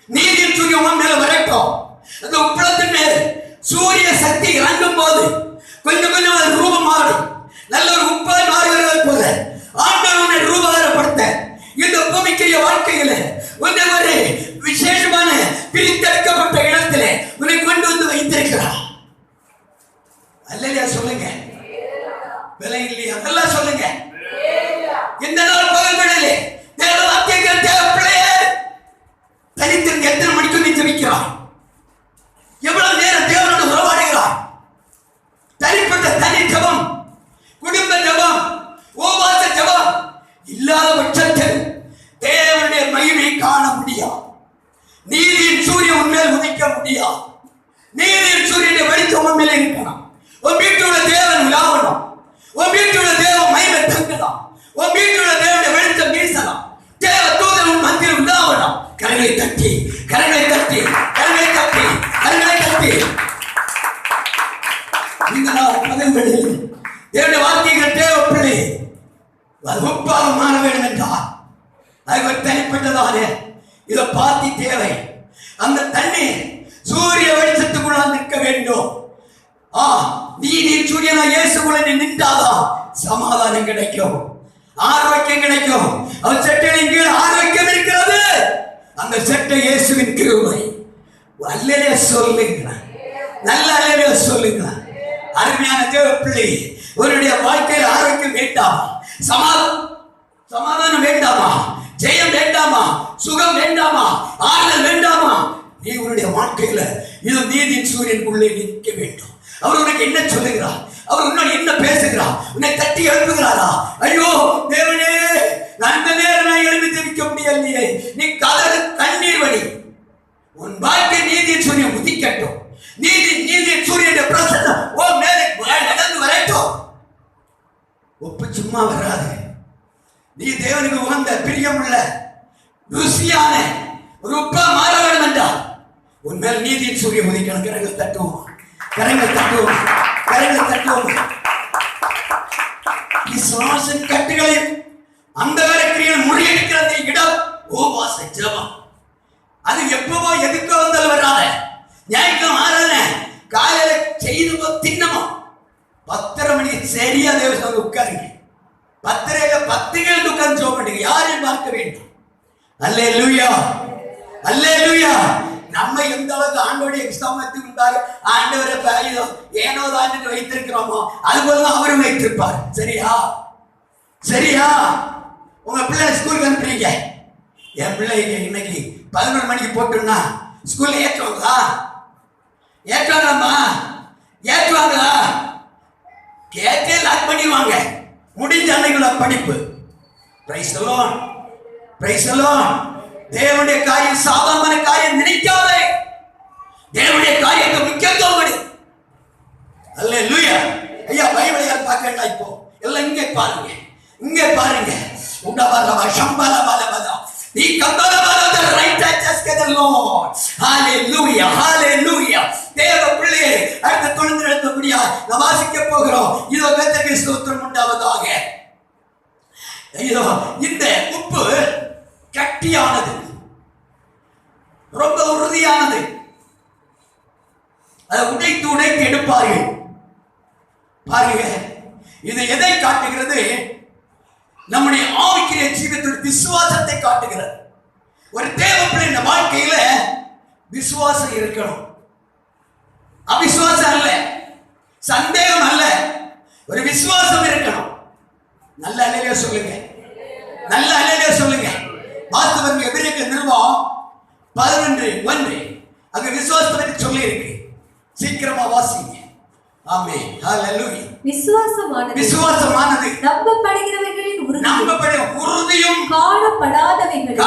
நீதியின் சூரியன் உன் மேல வரட்டும். அந்த உப்பளத்தின் மேல் சூரிய சக்தி இறங்கும் போது கொஞ்சம் கொஞ்சம் ரூபம் மாறும். நல்ல ஒரு உப்பாய் மாறுகிறது போல ஆண்டவர் உன்னை ரூபாரப்படுத்த இந்த பூமிக்குரிய வாழ்க்கையில உன்னை ஒரு விசேஷமான பிரித்தெடுக்கப்பட்ட இடத்திலே உன்னை கொண்டு வந்து வைத்திருக்கிறார். அல்லேலூயா சொல்லுங்க, விலை இல்லையா? நல்லா சொல்லுங்க. இந்த நாள் பகல்களிலே தேவ வார்த்தைகள் தேவ பிள்ளையே தனித்திருந்து எத்தனை மணிக்கு நீ ஜெபிக்கிறாய்? எவ்வளவு நேரம் தேவனோடு உறவாடுகிறாய்? தனிப்பட்ட தனி ஜெபம், குடும்ப ஜெபம், உபவாச ஜெபம் இல்லாத பட்சத்தில் தேவனுடைய மகிமை காண முடியாது. நீதி கரங்களை தட்டி கரங்களை தட்டி கரங்களை தட்டி கரங்களை தட்டி இந்த நாள் பதவிகளில் தேவனுடைய வார்த்தைகள் தேவ பிள்ளை வகுப்பாக மாற வேண்டும் என்றார். அது ஒரு தனிப்பட்டதானே இதை பார்த்து தேவை. அந்த தண்ணி சூரிய வெளிச்சத்துக்குள்ள நிற்க வேண்டும். நீதி சூரியனா இயேசுக்குள்ள நின்றாதான் சமாதானம் கிடைக்கும், ஆரோக்கியம் கிடைக்கும். அவர் சட்டையின் கீழ் ஆரோக்கியம் இருக்கிறது. அந்த சட்டை இயேசுவின் கிருபை. அல்லேலூயா சொல்லுங்க, நல்ல அல்லேலூயா சொல்லுங்க. அருமையான தேவ பிள்ளை, உன்னுடைய வாழ்க்கையில் ஆரோக்கியம் வேண்டாமா? சமாதானம் வேண்டாமா? ஜெயம் வேண்டாமா? சுகம் வேண்டாமா? ஆறுதல் வேண்டாமா? நீ உன்னுடைய வாழ்க்கையில இது நீதியின் சூரியனுக்குள்ளே நிற்க வேண்டும். அவர் உனக்கு என்ன சொல்லுகிறார்? அவர் உன்னை என்ன பேசுகிறார்? உன்னை தட்டி எழுப்புகிறாரா? ஐயோ தேவனே, நான் இந்த நேரம் நான் எழுப்பி தெரிவிக்க முடியலையே. நீ கதறு கண்ணீர் வடி. உன் வாழ்க்கை நீதியின் சூரியன் உதிக்கட்டும். நீதியின் சூரியனுடைய பிரசன்னம் ஓ மேலே நடந்து வரட்டும். ஒப்பு சும்மா வராது. நீ தேவனுக்கு உகந்த பிரியமுள்ள ருசியான ஒரு உப்பா மாற வேண்டும் என்றால் உன் மேல் நீதியின் சூரியன் உதிக்கணும். கரங்கள் தட்டுவோம், கரங்கள் தட்டுவோம், கரங்கள் தட்டுவோம். விசுவாசின் கட்டுகளையும் அந்த கிரியைகள் முறியடிக்கிற அந்த இடம் உபவாச ஜெபம். அது எப்பவோ எதுக்கோ வந்தாலும் வராத. ஞாயிற்று ஆராதனை காலையில செய்தமோ தின்னமோ 10:30 மணிக்கு சரியா தேவசம் உட்காருங்க. 10:10 உட்கார்ந்து ஜெபம் பண்ணுங்க. யாரையும் பார்க்க வேண்டும். அல்லேலூயா, அல்லேலூயா. நம்ம எந்த அளவுக்கு ஆண்டோடைய எக்ஸாமத்துக்கு உண்டாக ஆண்டவரை ஏனோ தான் வைத்திருக்கிறோமோ அதுபோல அவரும் வைத்திருப்பார். சரியா, சரியா. உங்க பிள்ளை ஸ்கூலுக்கு அனுப்புறீங்க. என் பிள்ளைங்க இன்னைக்கு 11 மணிக்கு போட்டுன்னா ஸ்கூல்ல ஏற்றுவாங்களா? ஏற்றுவாங்களாம்மா? ஏற்றுவாங்களா? கேட்டே லாக் பண்ணிடுவாங்க. முடிஞ்ச அன்னைக்குள்ள படிப்பு. Price the Lord, praise the Lord. தேவனுடைய காரியம் சாதாரண காரியம் நினைக்காதே. தேவனுடைய காரியத்தை முக்கியத்துவம் கொடு. அல்லேலூயா. ஐயா பைபிளை யார் பார்க்க வேண்டாம். இப்போ எல்லாம் இங்கே பாருங்க, இங்கே பாருங்க. உண்டவரவ சம்பலவலவத நீ கம்பலவலத ரைட் அச்சஸ் கே தி லார்ட். ஹalleluya, ஹalleluya. தேவ பிள்ளையே, அடுத்த தொழுந்து நடத்தபடியா நாம் வாசிக்க போகிறோம். இதோ கர்த்தருக்கு ஸ்தோத்திரம் உண்டாவதாக. இதோ இந்த உப்பு கட்டியானது, ரொம்ப உறுதியானது. அதை உடைத்து உடைத்து எடுப்பார்கள். பாருங்க, இது எதை காட்டுகிறது? நம்முடைய ஆவிக்குரிய ஜீவிதத்தில் விசுவாசத்தை காட்டுகிறது. ஒரு தேவ பிள்ளை வாழ்க்கையில விசுவாசம் இருக்கணும். அவிசுவாசம் அல்ல, சந்தேகம் அல்ல, ஒரு விசுவாசம் இருக்கணும். நல்ல அல்லேலூயா சொல்லுங்க, நல்ல அல்லேலூயா சொல்லுங்க. வாஸ்தவங்க எபிரேயர் நிருபம் 11:1 அங்க விசுவாசத்தை பற்றி சொல்லி இருக்கு. சீக்கிரமா வாசிங்க. ஆமென், ஹalleluya. விசுவாசமானது நம்பப்படுகிறவைகளின் உறுதியும் காணப்படாதவைகளின்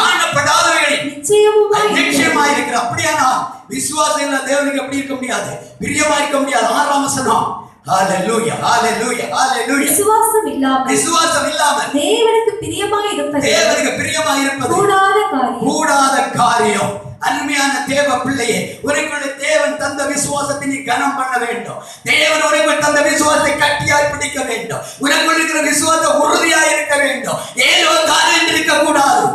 நிச்சயமாய் இருக்கிற. அப்படியானா விசுவாசம் இல்ல தேவனுக்கு எப்படி இருக்க முடியாது? பிரியமா இருக்க முடியாது. 6ஆம் வசனம். ஹalleluya, ஹalleluya, ஹalleluya. விசுவாசம் இல்லாமல் தேவனுக்கு பிரியமாய் இருப்பது கூடாத காரியம். அருமையான தேவ பிள்ளையே, உனக்குள்ள தேவன் தந்த விசுவாசத்தை நீ கனம் பண்ண வேண்டும். தேவன் உனக்குள் தந்த விசுவாசத்தை கட்டியாய் பிடிக்க வேண்டும். உனக்குள் இருக்கிற விசுவாசம் உறுதியாய் இருக்க வேண்டும். ஏதோ காரியம் இருக்க கூடாது.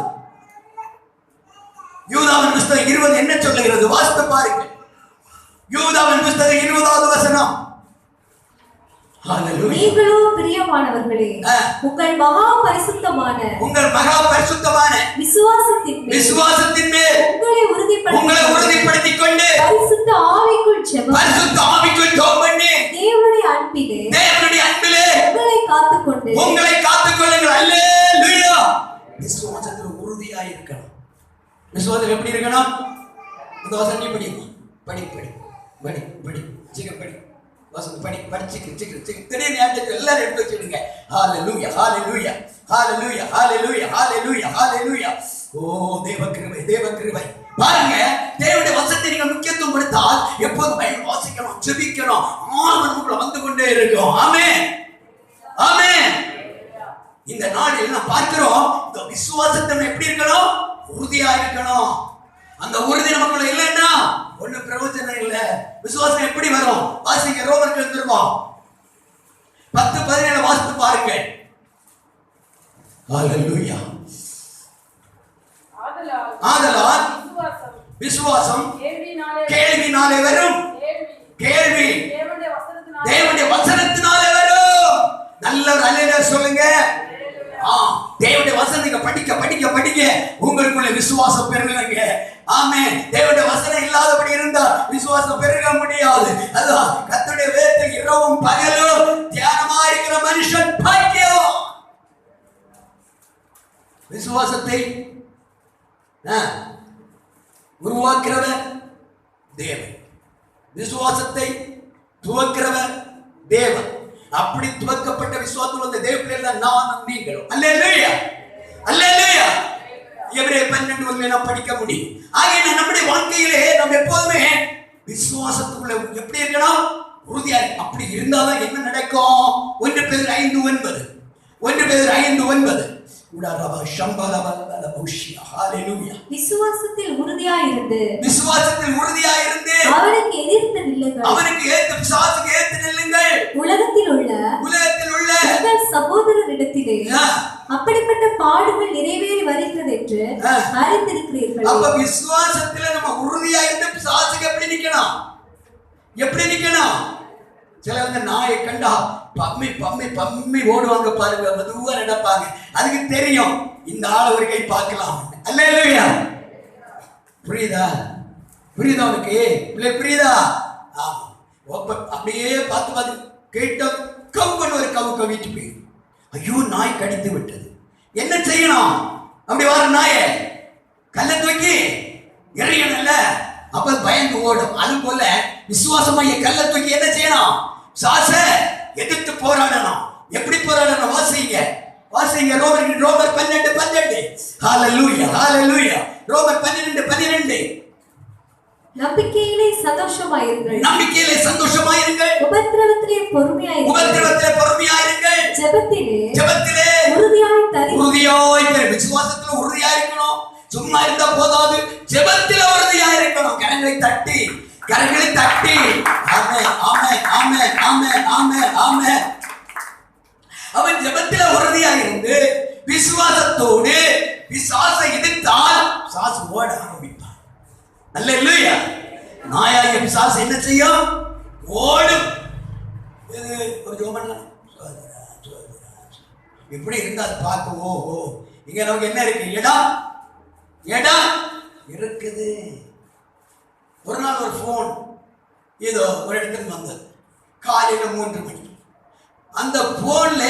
யூதாவின் புத்தகம் 20 என்ன சொல்லுகிறது? வாசித்து பாருங்கள். யூதாவின் புத்தகம் 20வது வசனம். நீங்களோ பிரியமானவர்களே, உங்கள் மகா பரிசுத்தமான விசுவாசத்தின் மேல் உங்களை உறுதிப்படுத்திக் கொண்டு பரிசுத்த ஆவிக்குள் ஜெபம் பண்ணி தேவனுடைய அன்பிலே உங்களை காத்துக்கொள்ளுங்கள். அல்லேலூயா. விசுவாசத்தில் உறுதியாய் இருக்கணும். விசுவாசம் எப்படி இருக்கணும்? இந்த வசனம் படி படி படி படி படி சீக்கிரம் படி. எல்லாரும் எடுத்து வச்சிடுங்க. ஹalleluya, ஹalleluya, ஹalleluya, ஹalleluya, ஹalleluya, ஹalleluya. ஓ தேவ கிருபை, தேவ கிருபை. பாருங்க, தேவனுடைய வசனத்தை நீங்க முக்கியத்துவம் கொடுத்தால் எப்போதும் பைபிள் வாசிக்கணும், ஜெபிக்கணும், ஆர்வம் உள்ள வந்து கொண்டே இருக்கும். ஆமென், ஆமென். இந்த நாளில் நாம் பார்க்கிறோம், இந்த விசுவாசத்தை எப்படி இருக்கணும்? உறுதியா இருக்கணும். அந்த உறுதி நமக்குள்ள இல்லைன்னா ஒண்ணு பிரயோஜனம் இல்ல. விசுவாசம் எப்படி வரும்? வாசிங்க, ரோமருக்கு எழுந்திருவோம் 10:17 வாசித்து பாருங்க. ஹalleluya. ஆதலால் விசுவாசம் கேள்வினாலே வரும், கேள்வி தேவனுடைய வசனத்தினாலே வரும். நல்ல ஒரு அல்லேலூயா சொல்லுங்க. தேவனுடைய வசனத்தை படிக்க படிக்க படிக்க உங்களுக்குள்ள விசுவாசம் பெருகுங்க. ஆமென். தேவனுடைய வசனம் இல்லாதபடி இருந்தா விசுவாசம் பெருக முடியாது. அதான் கர்த்தருடைய வேதத்தை இரவும் பகலும் தியானமா இருக்கிற மனுஷன் பாக்கியம். விசுவாசத்தை உருவாக்குறவர் தேவன், விசுவாசத்தை துவக்கிறவர் தேவன். அப்படி துவக்கப்பட்ட விசுவாசத்தில் வந்த தேவ பிள்ளைகள் தான் நானும் நீங்களும். அல்லேலூயா, அல்லேலூயா. எபிரேயர் 12 படிக்க முடியும். ஆகையா நம்முடைய வாழ்க்கையிலே நம்ம எப்போதுமே விசுவாசத்துக்குள்ள எப்படி இருக்கணும்? உறுதியா. அப்படி இருந்தாதான் என்ன நடக்கும்? 1 பேதுரு 5:9 1 பேதுரு 5:9 விசுவாசத்தில் உறுதியாயிருந்து அவனுக்கு எதிர்த்து நில்லுங்கள். உலகத்தில் உள்ள உங்கள் சகோதரரிடத்திலே அப்படிப்பட்ட பாடுகள் நிறைவேறி வருகிறது என்று அறிந்திருக்கிறீர்கள். அப்ப விசுவாசத்துல நம்ம உறுதியா இருந்து பிசாசுக்கு எப்படி நிக்கணும்? எப்படி நிக்கணும்? சிலவங்க நாயை கண்டா பம்மி பம்மி பம்மி ஓடுவாங்க பாருங்க, மெதுவா நடப்பாங்க. அதுக்கு தெரியும் இந்த ஆளை ஒரு கை பார்க்கலாம். அல்லேலூயா. புரியுதா? புரியுதா உனக்கு? புரியுதா? அப்படியே பார்த்து பார்த்து கேட்ட கவுன்னு ஒரு கவு கவிட்டு போய் ஐயோ நாய் கடித்து விட்டது. என்ன செய்யணும்? அப்படி வர நாய கல்லை தூக்கி எறியணும்ல, அப்ப பயந்து ஓடும். அது போல விசுவாசமா கல்லை தூக்கி என்ன செய்யணும்? சாச எதிர்த்து போராடணும். எப்படி போராடணும்? வாசிங்க, வாசிங்க. ரோமர் 12:12. ஹalleluya, ஹalleluya. ரோமர் 12:12. நம்பிக்கையிலே சந்தோஷமாயிருங்கள். நம்பிக்கையிலே சந்தோஷமாயிருங்கள். உபத்திரவத்திலே பொறுமையாயிருங்கள். உபத்திரவத்திலே பொறுமையாயிருங்கள். ஜெபத்திலே உறுதியாய் தரி. விசுவாசத்துல உறுதியா இருக்கணும். சும்மா இருந்தா போதாது, ஜெபத்தில உறுதியா இருக்கணும். கரங்களை தட்டி ஆமென், ஆமென், ஆமென், ஆமென், ஆமென், ஆமென். அவன் ஜெபத்தில உறுதியா இருந்து விசுவாசத்தோடு பிசாசை எதிர்த்தால் பிசாசு ஓட ஆரம்பிப்பான். அல்லேலூயா. நாயாகிய பிசாசு என்ன செய்யும்? ஓடும். ஒரு ஜோமன்ல இப்படி இருந்தா அது பார்க்க ஓஹோ இங்க நமக்கு என்ன இருக்கு? இடம் இருக்குது. ஒரு நாள் ஒரு போன் ஏதோ ஒரு இடத்துக்கு வந்தது காலையில 3 மணிக்கு. அந்த போன்ல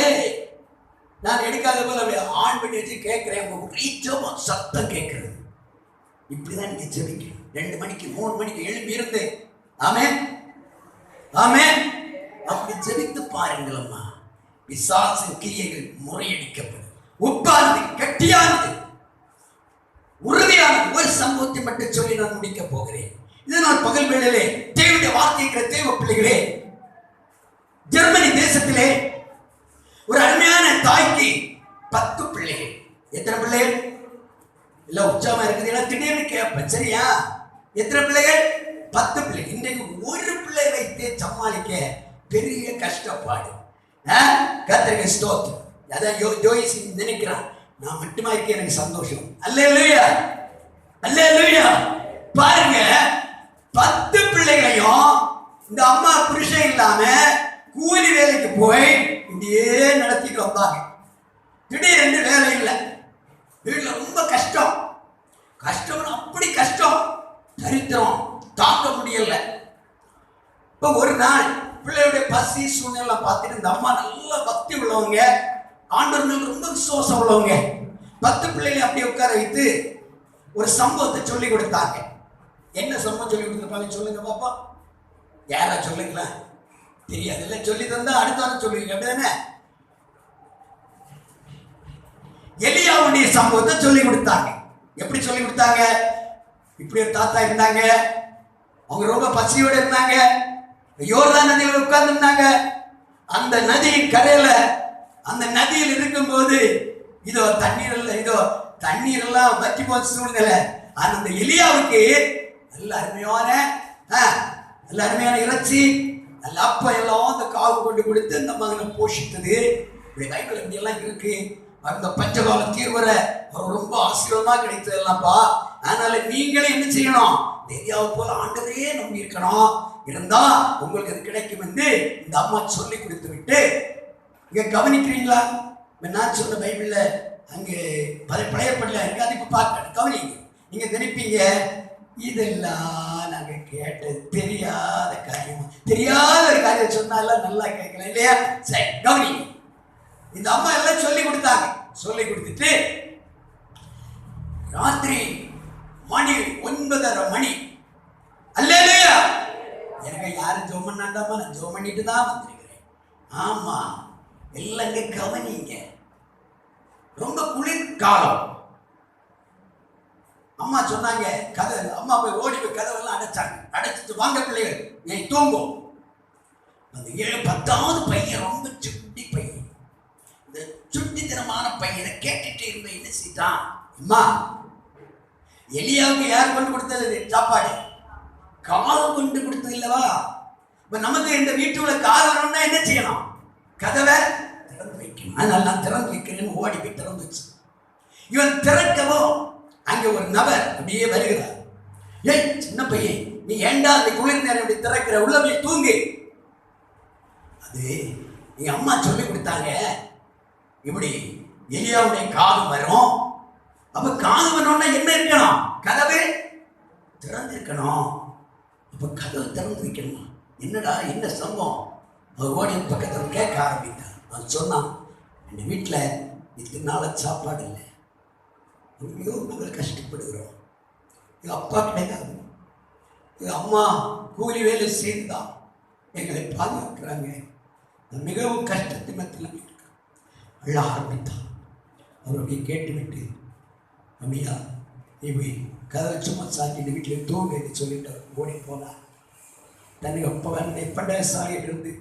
நான் எடுக்காத போல அப்படியே ஆன் பண்ணி வச்சு கேட்கிறேன். சத்தம் கேட்கிறது. இப்படிதான் நீங்க ஜெபிக்கணும். 2 மணிக்கு 3 மணிக்கு எழுப்பி இருந்து ஆமென், ஆமென். அப்படி ஜெபித்து பாருங்களம்மா. பிசாசின் கிரியைகள் முறையடிக்கப்படும். உட்கார்ந்து கட்டியானது உறுதியானது. ஒரு சம்பவத்தை மட்டும் சொல்லி நான் முடிக்க போகிறேன். இதனால் பகல் வேளையிலே தேவனுடைய வார்த்தைக்கிற தேவ பிள்ளைகளே, ஜெர்மனி தேசத்திலே ஒரு அருமையான தாய்க்கு 10 பிள்ளைகள். எத்தனை பிள்ளைகள்? இல்ல உற்சாகமா இருக்குது. எல்லாம் திடீர்னு கேட்பேன். சரியா? எத்தனை பிள்ளைகள்? 10 பிள்ளைகள். இன்றைக்கு ஒரு பிள்ளை வைத்தே சமாளிக்க பெரிய கஷ்டப்பாடு. கர்த்தருக்கு ஸ்தோத்திரம். அதான் ஜோயிஸ் நினைக்கிறான், நான் மட்டுமா இருக்கேன், எனக்கு சந்தோஷம். அல்லேலூயா, அல்லேலூயா. பாருங்க, 10 பிள்ளைகளையும் இந்த அம்மா புருஷன் இல்லாம கூலி வேலைக்கு போய் இப்படியே நடத்திட்டு வந்தாங்க. திடீரென்று வேலை இல்லை. வீட்டில் ரொம்ப கஷ்டம். அப்படி கஷ்டம், தரித்திரம் தாங்க முடியல. இப்போ ஒரு நாள் பிள்ளையுடைய பசி சூழ்நிலை பார்த்துட்டு இந்த அம்மா நல்ல பக்தி உள்ளவங்க, ஆண்டவர்கள் ரொம்ப விசுவாசம் உள்ளவங்க. 10 பிள்ளைகளை அப்படியே உட்கார வைத்து ஒரு சம்பவத்தை சொல்லி கொடுத்தாங்க. என்ன சம்பவம் சொல்லி கொடுத்துருப்பாங்க சொல்லுங்க பாப்பா. யாரா சொல்லுங்களா? தெரியாது. இல்லை சொல்லி தந்தா அடுத்த வாரம் சொல்லுவீங்க, அப்படிதானே? எலியாவுடைய சம்பவத்தை சொல்லி கொடுத்தாங்க. எப்படி சொல்லி கொடுத்தாங்க? இப்படி ஒரு தாத்தா இருந்தாங்க. அவங்க ரொம்ப பசியோடு இருந்தாங்க. யோர்தான் நதியில் உட்கார்ந்து இருந்தாங்க. அந்த நதி கரையில, அந்த நதியில் இருக்கும்போது இதோ தண்ணீர் எல்லாம் வற்றி போச்ச சூழ்நிலை. அந்த எலியாவுக்கு நல்ல அருமையான நல்ல அருமையான இறைச்சி நல்ல அப்ப எல்லாம் அந்த காவு கொண்டு கொடுத்து அந்த மகனை போஷித்தது. பைபிள் இப்படி எல்லாம் இருக்கு. அந்த பஞ்சகால தீர்வரை அவர் ரொம்ப ஆசீர்வாதமா கிடைத்தது எல்லாம்ப்பா. அதனால நீங்களே என்ன செய்யணும்? எலியாவை போல ஆண்டவரையே நம்பி இருக்கணும். இருந்தா உங்களுக்கு அது கிடைக்கும் என்று இந்த அம்மா சொல்லி கொடுத்து விட்டு, இங்க கவனிக்கிறீங்களா? நான் சொன்ன பைபிள்ல அங்கே பழைய பள்ளியில இருக்காது. இப்ப பார்க்க கவனிங்க. நீங்க நினைப்பீங்க இதெல்லாம் நாங்க கேட்டது தெரியாத காரியம், தெரியாத ஒரு காரியம் சொன்னாலும் நல்லா கேட்கலாம் இல்லையா? சரி கவனிங்க. இந்த அம்மா எல்லாம் சொல்லி கொடுத்தாங்க. சொல்லி கொடுத்துட்டு ராத்திரி மணி 9:30 மணி. அல்லேலூயா. எனக்கு யாரும் ஜெபம் பண்ணாண்டாமா, நான் ஜெபம் பண்ணிட்டு தான் வந்திருக்கிறேன். ஆமா, எல்லாம் கவனிங்க. ரொம்ப குளிர்காலம். அம்மா சொன்னாங்க கதை. அம்மா போய் ஓடி போய் கதவெல்லாம் அடைச்சாங்க. அடைச்சிட்டு வாங்க பிள்ளைகள் நீ தூங்கும். அந்த 10வது பையன் ரொம்ப சுட்டி பையன். இந்த சுட்டித்தனமான பையனை கேட்டுட்டு இருந்த என்ன செய்தான்? அம்மா, எலியாவுக்கு யார் கொண்டு கொடுத்தது சாப்பாடு? கால் கொண்டு கொடுத்தது இல்லவா? இப்ப நமக்கு இந்த வீட்டுக்குள்ள கால் வரணும்னா என்ன செய்யணும்? கதவை திறந்து வைக்கணும். அதனால நான் திறந்து வைக்கிறேன்னு ஓடி போய் திறந்து வச்சு, இவன் திறக்கவும் அங்கே ஒரு நபர் அப்படியே வருகிறார். ஏய் சின்ன பையன், நீ ஏண்டா அந்த குளிர் நேரம் இப்படி திறக்கிற? உள்ள போய் தூங்கு. அது நீ அம்மா சொல்லி கொடுத்தாங்க, இப்படி எலியாவுடைய காது வரும். அப்ப காது வரணும்னா என்ன இருக்கணும்? கதவு திறந்து இருக்கணும். அப்ப கதவு திறந்து வைக்கணுமா? என்னடா என்ன சம்பவம்? அவர் ஓடி பக்கத்தில் கேட்க ஆரம்பித்தார். அவன் சொன்னான், என் வீட்டில் இத்தனை நாள் சாப்பாடு இல்லை, ஐயோ நாங்கள் கஷ்டப்படுகிறோம். எங்கள் அப்பா கிடையாது, எங்கள் அம்மா கூலி வேலை செய்துதான் எங்களை பாதுகாக்கிறாங்க. மிகவும் கஷ்டத்தை மத்தியில் இருக்கோம். அழ ஆரம்பித்தான். அவருடைய கேட்டுவிட்டு, அம்மியா நீ போய் கதவை சும்மா சாட்டிட்டு வீட்டில் தூங்க என்று சொல்லிட்டு ஓடி போனார். தன்னுடைய அப்பா பண்டசாலையில் இருந்து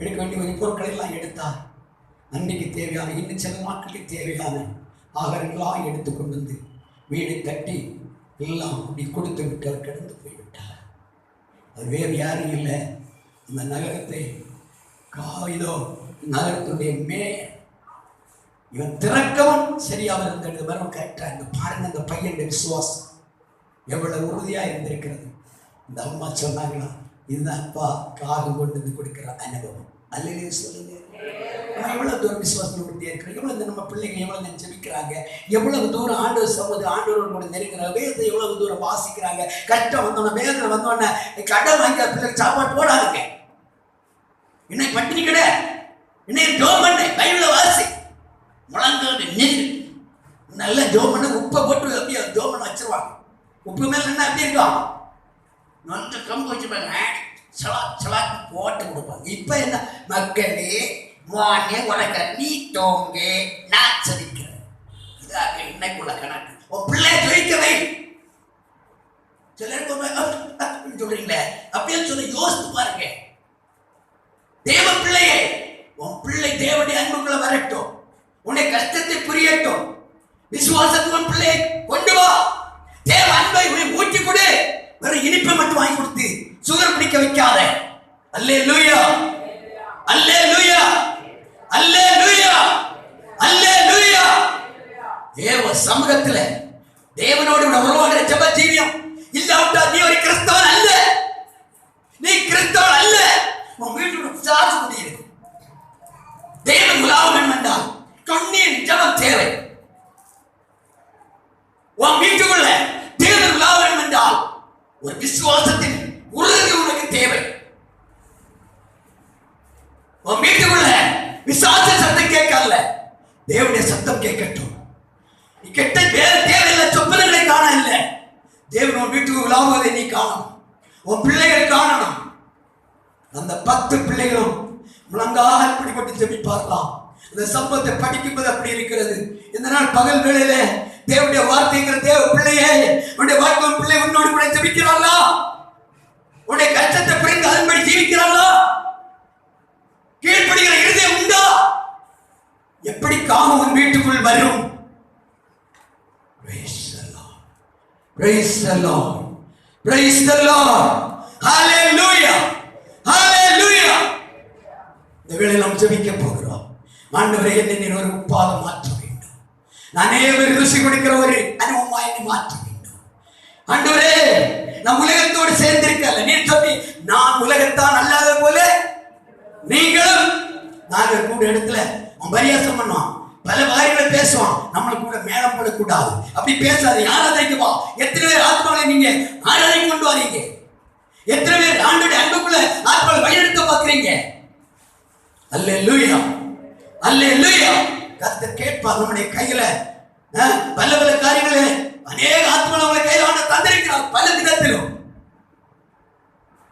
எடுக்க வேண்டிய ஒரு பொருட்களை எல்லாம் எடுத்தார். அன்றைக்கு தேவையான இன்னும் சில நாட்களுக்கு தேவையான ஆகாரங்களாக எடுத்து கொண்டு வந்து வீடை தட்டி எல்லாம் அப்படி கொடுத்து விட்டு அவர் கடந்து போய்விட்டார். அது வேறு யாரும் இல்லை, அந்த நகரத்தை இதோ நகரத்துடைய மேயர். இவன் திறக்கவும் சரியாக இருந்தது. வரும் கரெக்டாக இந்த பாருங்க, அந்த பையனுடைய விசுவாசம் எவ்வளவு உறுதியாக இருந்திருக்கிறது. இந்த அம்மா சொன்னாங்களா, இதுதான் அப்பா காது கொண்டு வந்து கொடுக்குற அனுபவம். அல்லையே சொல்லுங்க. எவ்வளவு தூரம் விசுவாசம் கொடுத்தே இருக்கிறோம். எவ்வளவு நம்ம பிள்ளைங்க எவ்வளவு ஜெபிக்கிறாங்க, எவ்வளவு தூரம் ஆண்டவர் சமூகம் ஆண்டவரோடு கூட நெருங்கிறாங்க, வேதத்தை எவ்வளவு தூரம் வாசிக்கிறாங்க. கஷ்டம் வந்தோடனே வேதனை வந்தோடனே கடை வாங்கி பிள்ளைக்கு சாப்பாடு போடாதுங்க. என்னை பட்டினி கடை, என்னை ஜோம் பண்ண பைபிள வாசி முழங்காடு நெல் நல்லா ஜோம் பண்ண உப்பை போட்டு அப்படியே ஜோம் பண்ண வச்சிருவாங்க. உப்பு மேல என்ன அப்படி இருக்கும், நல்ல கம்பு வச்சுப்பாங்க, சலாக்கு போட்டு கொடுப்பாங்க. இப்ப என்ன மக்களே வானே உனக்க நீ தோங்க நான் சதிக்கிறேன். இதாக இன்னைக்குள்ள கணக்கு. உன் பிள்ளை ஜெயிக்கவை சிலருக்கு சொல்றீங்களே அப்படின்னு சொல்லி யோசித்து பாருங்க. தேவ பிள்ளையே, உன் பிள்ளை தேவனுடைய அன்புக்குள்ள வரட்டும், உன்னை கஷ்டத்தை புரியட்டும். விசுவாசத்துவன் பிள்ளையை கொண்டு வா. தேவ அன்பை ஊற்றி கொடு. வெறும் இனிப்பை மட்டும் வாங்கி கொடுத்து சுகர் பிடிக்க வைக்காத. அல்லேலூயா, அல்லேலூயா, அல்லேலூயா, அல்லேலூயா. தேவ சமூகத்துல தேவனோடு உருவாகிற ஜெப ஜீவியம் இல்லாவிட்டா நீ ஒரு கிறிஸ்தவன் அல்ல. நீ கிறிஸ்தவன் அல்ல. உன் வீட்டுல சார்ஜ் முடியும். தேவன் உலாவம் என்றால் கண்ணீர் ஜெபம் தேவை. உன் வீட்டுக்குள்ள தேவன் உலாவம் என்றால் ஒரு விசுவாசத்தின் உறுதி உனக்கு தேவை. உன் வீட்டுக்குள்ள விசுவாச சத்தம் கேட்கல, தேவனுடைய சத்தம் கேட்கட்டும். நீ கெட்ட வேற தேவையில்லை, சொப்பனங்களை காண இல்லை. தேவன் உன் வீட்டுக்கு உலாவுவதை நீ காணும், உன் பிள்ளைகள் காணணும். அந்த 10 பிள்ளைகளும் முழங்காக பிடிபட்டு ஜெபிப்பார்களாம். இந்த சம்பவத்தை படிக்கும்போது அப்படி இருக்கிறது. இந்த நாள் பகல் வேளையில தேவனுடைய வார்த்தைங்கிற தேவ பிள்ளையே, உன்னுடைய வாழ்க்கை பிள்ளை உன்னோடு கூட ஜெபிக்கிறாளா? உன்னுடைய கஷ்டத்தை புரிந்து அதன்படி ஜீவிக்கிறாளா? கீழ்ப்படுகிற இருதயம் உண்டா? எப்படி காமம் உன் வீட்டுக்குள் வரும்? Praise the Lord. Praise the Lord. Hallelujah. Hallelujah. இந்த வேளையில் நாம் ஜெபிக்க போகிறோம். ஆண்டவரே, என்னை நீர் ஒரு உப்பாக மாற்ற வேண்டும். நானே ஒரு ருசி கொடுக்கிற ஒரு அனுபவமாய் என்னை மாற்ற வேண்டும். ஆண்டவரே, நான் உலகத்தோடு சேர்ந்திருக்கல. நீர் சொல்லி நான் உலகத்தான் அல்லாத போல நீங்களும். நாங்கள் கூட இடத்துல பரியாசம் பண்ணுவான், பல வாரிகளை பேசுவான், நம்மளுக்கு கூட மேலம் படக்கூடாது. அப்படி பேசாது. யார் ஆதரிக்குவா? எத்தனை பேர் ஆத்மாவை நீங்க ஆராதனை கொண்டு வரீங்க? எத்தனை பேர் ஆண்டோட அன்புக்குள்ள ஆத்மாவை வழிநடத்த பார்க்கிறீங்க? அல்லேலூயா, அல்லேலூயா. கர்த்தர் கேட்பார். நம்முடைய கையில பல பல காரியங்களே அநேக ஆத்மாவை கையில ஆண்டு தந்திருக்கிறார். பல விதத்திலும்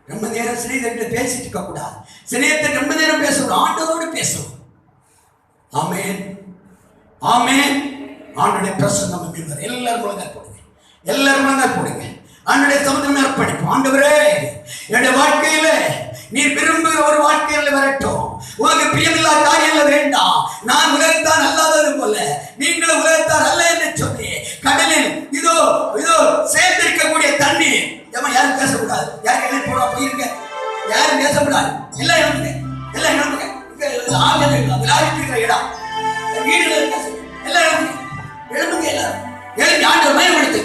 ரொம்ப நேரம் சிநேகிதர்கிட்ட பேசிட்டு இருக்க கூடாது. சிநேகிதர் ரொம்ப நேரம் பேசணும், ஆண்டவரோடு பேசணும். ஆமென், ஆமென். ஆண்டவருடைய பிரசன்னம் அப்படின்றது எல்லாரும் முழங்கால் போடுங்க, எல்லாரும் முழங்கால் போடுங்க. ஆண்டவருடைய சமுத்திரம் அர்ப்பணிப்போம். ஆண்டவரே, என்னுடைய வாழ்க்கையில நீர் விரும்புகிற ஒரு வாழ்க்கையில் வரட்டும். உனக்கு பிரியமில்லாத காரியங்கள் வேண்டாம். நான் உலகத்தான் அல்லாதது போல நீங்களும் உலகத்தார் அல்ல என்று சொல்லி கடலில் இதோ இதோ சேர்ந்திருக்கக்கூடிய தண்ணீர். யாரும் பேசக்கூடாது. யாரும் என்ன போடுவா போயிருங்க, யாரும் பேசக்கூடாது. எல்லாம் எழுந்துங்க, எல்லாம் எழுந்துங்க. விளையாடிட்டு இடம் வீடுகள் எல்லாம் எழுந்துங்க, எழுந்துங்க. எல்லாரும் எழுதி ஆண்டவர் மயப்படுத்து.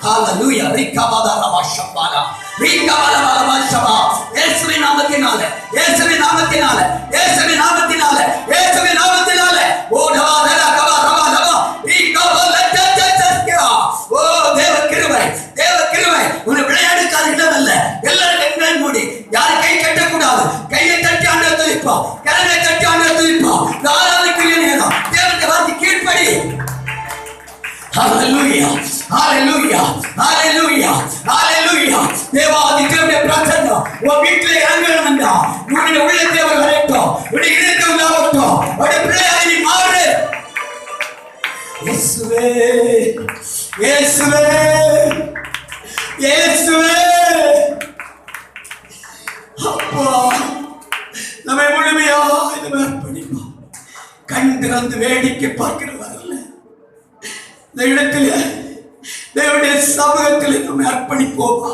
ஹalleluya. ரிகபாதரபா ஷபாலா ரிகபாலபா ஷபா. இயேசுவின் நாமத்தினாலே, இயேசுவின் நாமத்தினாலே, இயேசுவின் நாமத்தினாலே, இயேசுவின் நாமத்தினாலே. ஓ டவாதரா கபாரபா ரிகபாலத்தத்தத்தஸ்கா. ஓ தேவ கிருபை, தேவ கிருபை. உன்னை விளையாடுக்காத இடம் அல்ல. எல்லாரும் கண்களை மூடி, யாரும் கை கட்டக்கூடாது. கையை தட்டி ஆண்டவர் துதிப்போம், கரங்களை தட்டி ஆண்டவர் துதிப்போம். ஆராதனைக்குரிய நேரம். தேவனுடைய வார்த்தை கீழ்ப்படி. Hallelujah, hallelujah, hallelujah, hallelujah. தேவாதி தேவனுடைய பிரசன்னம் உன் வீட்டிலே இறங்கணும் என்றா உன்னுடைய உள்ளத்தை அவர் வரட்டும், உன்னுடைய இதயத்தை உண்டாகட்டும். உன்னுடைய பிள்ளையாக நீ மாறு. இயேசுவே, இயேசுவே, இயேசுவே. அப்பா, நம்மை முழுமையாக அர்ப்பணிப்போம். கண் திறந்து வேடிக்கை பார்க்கிறவர் அல்ல. இந்த இடத்துல தேவனுடைய சமூகத்தில் நம்மை அர்ப்பணிப்போமா.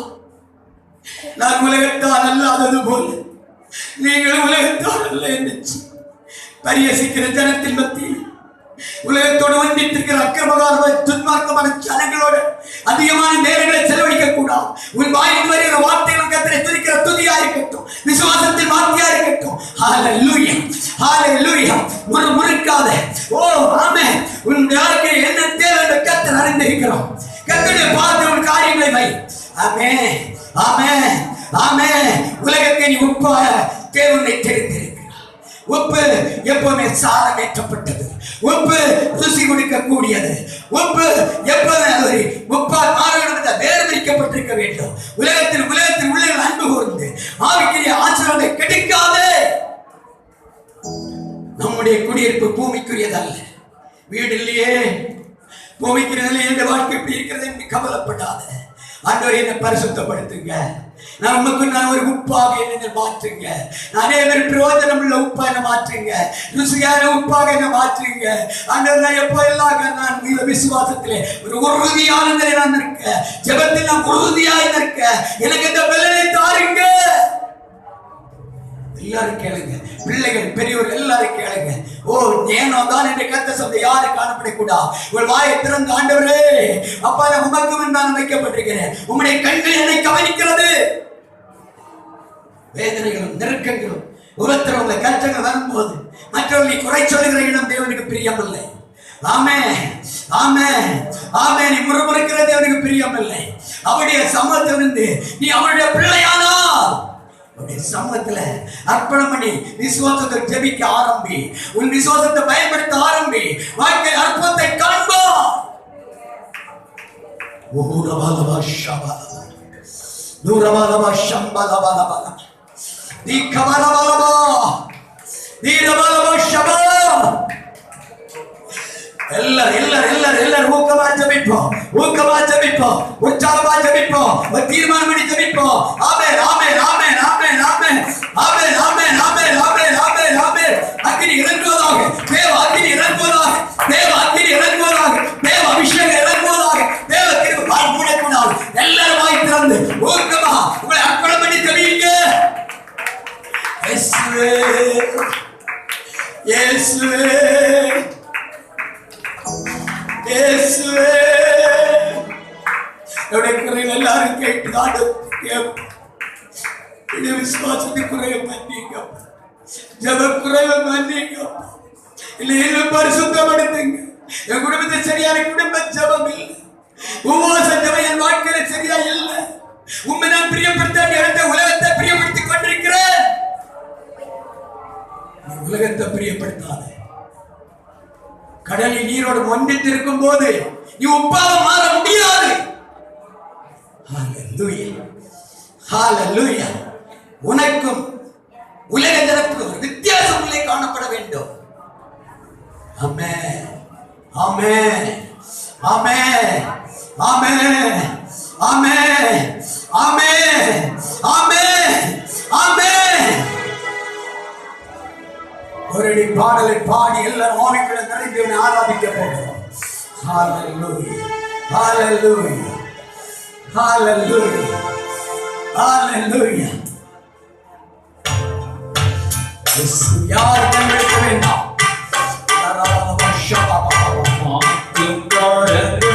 நான் உலகத்தால் அல்லாதது போல நீங்கள் உலகத்தால் அல்ல என்று பரிகசிக்கிற ஜனத்தின் மத்தியில் உலகத்தோடு ஒன்றித்திருக்கிற அக்கிரமகார துன்மார்க்கமான ஜனங்களோடு அதிகமான நேரங்களை செலவழிக்க கூடாது. உன் வாயில் வருகிற வார்த்தைகள் கர்த்தரை துதிக்கிற துதியா இருக்கட்டும், விசுவாசத்தின் வார்த்தையா இருக்கட்டும். ஹalleluya, ஹalleluya. முறுமுறுக்காத. ஓ ஆமென். உன் வாழ்க்கையில் என்ன தேவை என்று கர்த்தர் அறிந்திருக்கிறார். கர்த்தருடைய பார்த்த காரியங்களை வை. ஆமென், ஆமென், ஆமென். உலகத்தை நீ உப்பாக தேவனை தெரிந்திருக்கிறார். உப்பு எப்பவுமே சாரமேற்றப்பட்டது. உப்பு ருசி கொடுக்கக்கூடியது. உப்பு எப்போது உப்பால் மாறணும் வேறுபிரிக்கப்பட்டிருக்க வேண்டும். உலகத்தில் உள்ள அன்பு கூர்ந்து ஆவிக்குரிய ஆசீர்வாதத்தை கிடைக்காது. நம்முடைய குடியிருப்பு பூமிக்குரியதல்ல, வீடு இல்லையே, பூமிக்குரியதில்லை. என்ற வாழ்க்கை எப்படி இருக்கிறது என்று கவலைப்படாத. ஆண்டவரே, என்னை பரிசுத்தப்படுத்துங்க. நான் ஒரு உப்பாக என்ன மாற்றுங்க. அதே மாதிரி பிரயோஜனம் உள்ள உப்பா என்ன மாற்றுங்க, ருசியான உப்பாக என்ன மாற்றுங்க. ஆண்டவர், நான் எப்போ எல்லாம் நான் விசுவாசத்திலே ஒரு உறுதியான நிலை நான் இருக்க, ஜெபத்தில் நான் உறுதியாக இருக்க, எனக்கு இந்த பலனை தாருங்க. எல்லாரும் கேளுங்க, பிள்ளைகள் பெரியவர்கள் எல்லாரும் கேளுங்க. ஓ ஏனோ தான் என்று கர்த்தர் சொல்ல யாரும் காணப்படக்கூடாது. உங்கள் வாயை திறந்து, ஆண்டவரே அப்பா, நான் உமக்கு நான் வைக்கப்பட்டிருக்கிறேன், உம்முடைய கண்கள் என்னை கவனிக்கிறது. வேதனைகளும் நெருக்கங்களும் உலகத்தில் கஷ்டங்கள் வரும்போது மற்றவர்களை குறை சொல்லுகிற இடம் தேவனுக்கு பிரியமில்லை. ஆமே, ஆமே, ஆமே. நீ முறுமுறுக்கிற தேவனுக்கு பிரியமில்லை. அவருடைய சமூகத்திலிருந்து நீ அவருடைய பிள்ளையானா அவருடைய சமூகத்துல அர்ப்பணம் பண்ணி விசுவாசத்தை ஜெபிக்க ஆரம்பி. உன் விசுவாசத்தை பயன்படுத்த ஆரம்பி. வாழ்க்கை அற்புதத்தை காண்போம். ஊரபாலபா ஷபாலபா நூரபாலபா ஷம்பாலபாலபா தீகபாலபாலபா தீரபாலபா ஷபா. எல்லாரும் ஊக்கமா ஜெபிப்போம், ஊக்கமா ஜெபிப்போம், உற்சாகமா ஜெபிப்போம், ஒரு தீர்மானம் பண்ணி ஜெபிப்போம். ஆமென், ஆமென், ஆமென், ஆமென், ஆமென், ஆமென், ஆமென், ஆமென், ஆமென், ஆமென், ஆமென். அக்கினி இறங்குவதாக, தேவ அக்கினி இறங்குவதாக, தேவ அக்கினி இறங்குவதாக, தேவ அபிஷேகம் இறங்குவதாக, தேவ கிருபை மூடக்கூடாது. இயேசுவே இயேசுவே என்னுடைய குறைகள் எல்லாரும் கேட்டு விசுவாசத்தை குறைய மன்னிங்க, ஜப குறைவ மன்னிங்க, இல்லை பரிசுத்தப்படுத்துங்க. என் குடும்பத்தை சரியான குடும்ப ஜபம் இல்லை, உபவாச ஜபம் என் வாழ்க்கையில சரியா இல்லை. உண்மை நான் பிரியப்படுத்த இடத்த உலகத்தை பிரியப்படுத்திக் கொண்டிருக்கிறேன். உலகத்தை பிரியப்படுத்தாத. கடலில் நீரோடு ஒன்றித்து இருக்கும் போது நீ உப்பாக மாற முடியாது. ஹல்லேலூயா ஹல்லேலூயா. உனக்கும் உலக ஜனத்துக்கும் ஒரு வித்தியாசம் உள்ளே காணப்பட வேண்டும். ஆமென் ஆமென் ஆமென் ஆமென் ஆமென் ஆமென் ஆமென் ஆமென். ஒரு பாடலை பாடி எல்லாரும் ஆவிக்குள்ள நிறைந்தவனை ஆராதிக்க போகிறோம். ஹல்லேலூயா ஹல்லேலூயா ஹல்லேலூயா ஹல்லேலூயா. யாரும் கண்டுபிடிக்க வேண்டாம். Hallelujah.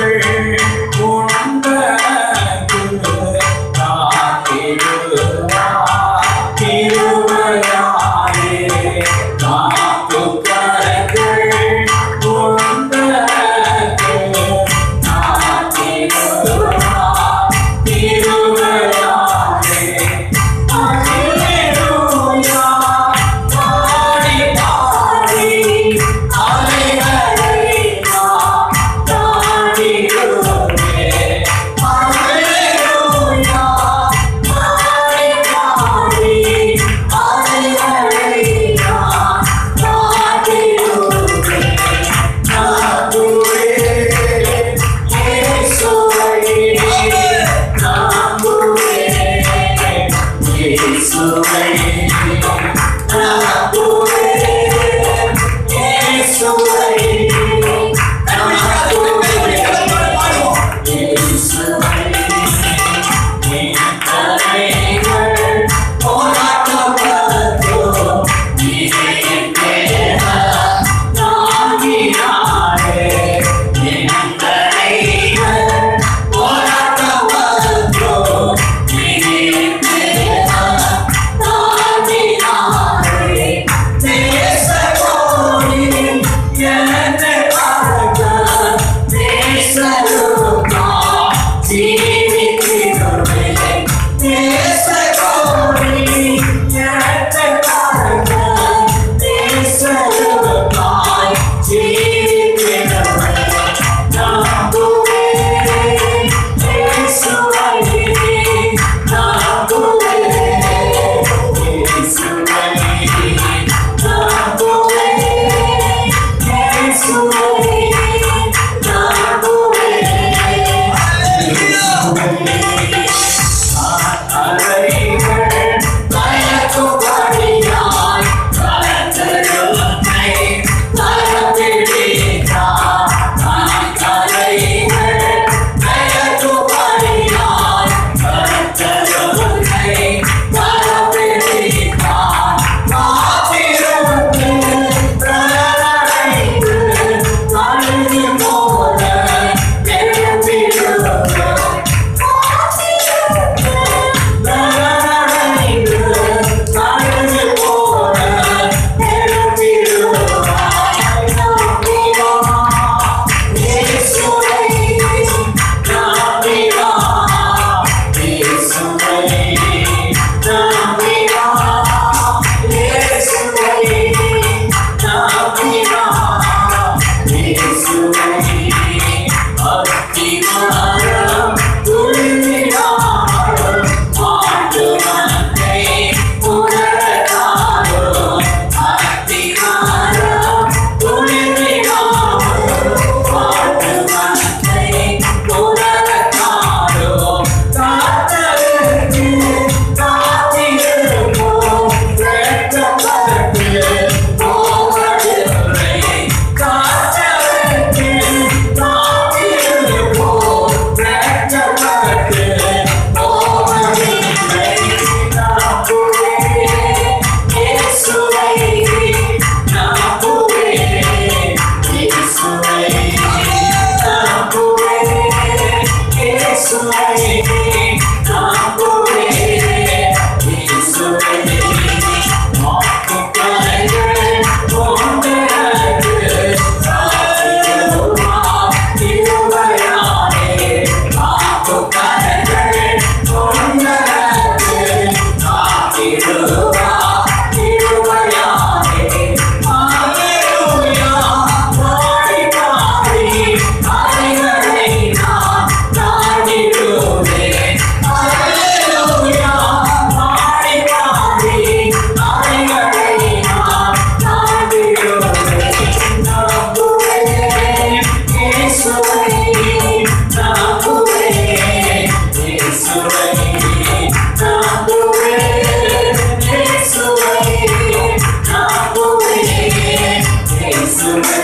Hey,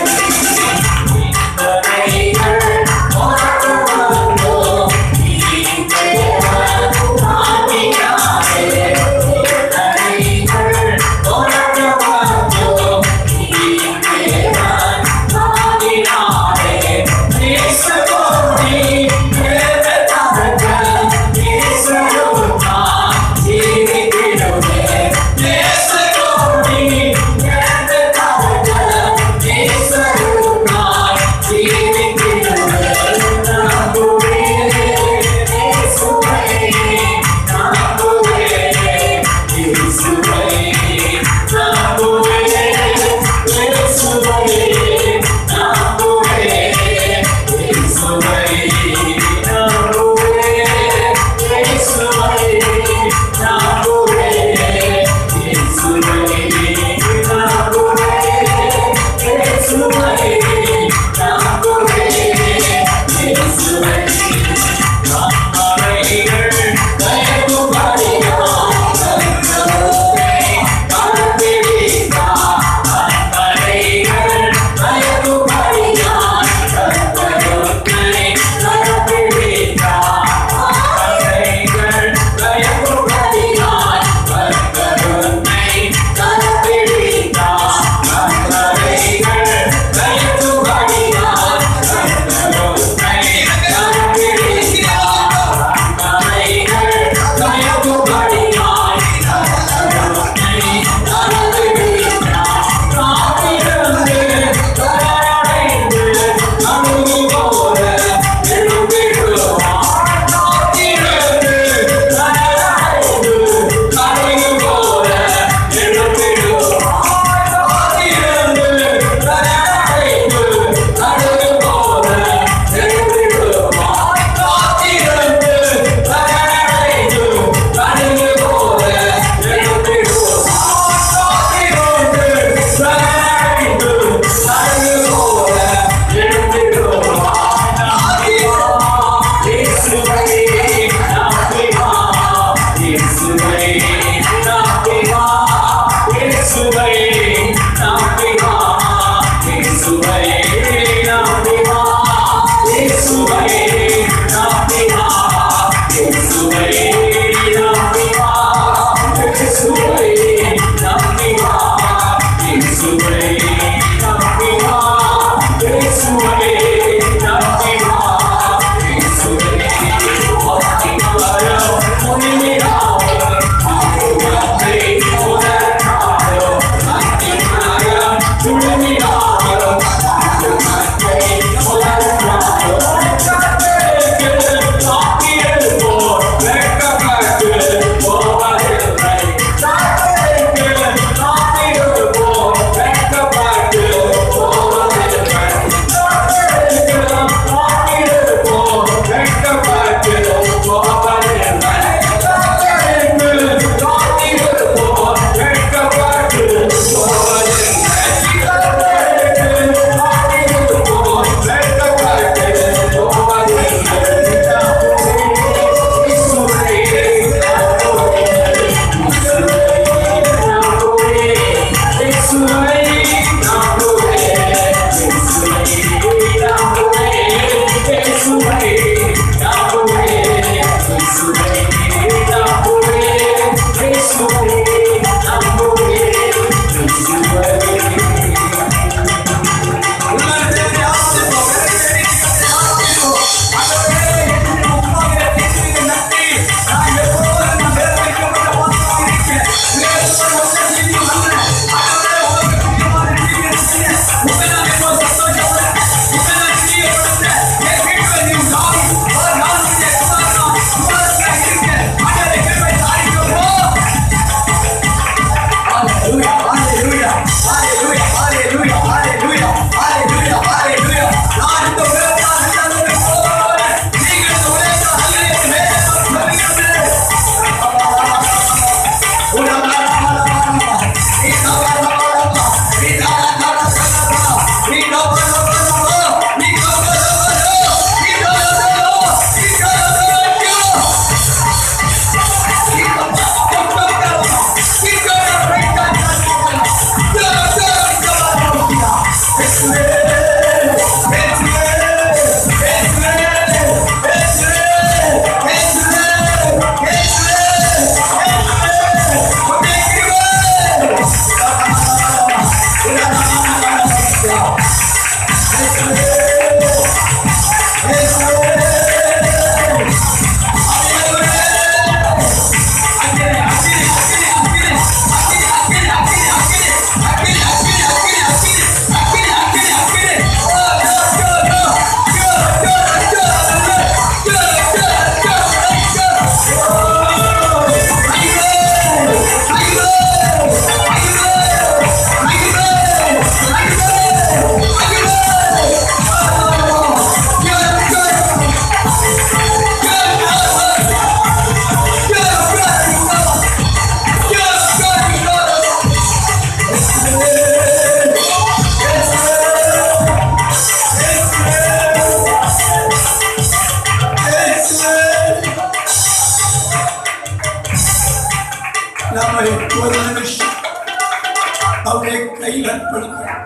அர்ப்பணம்.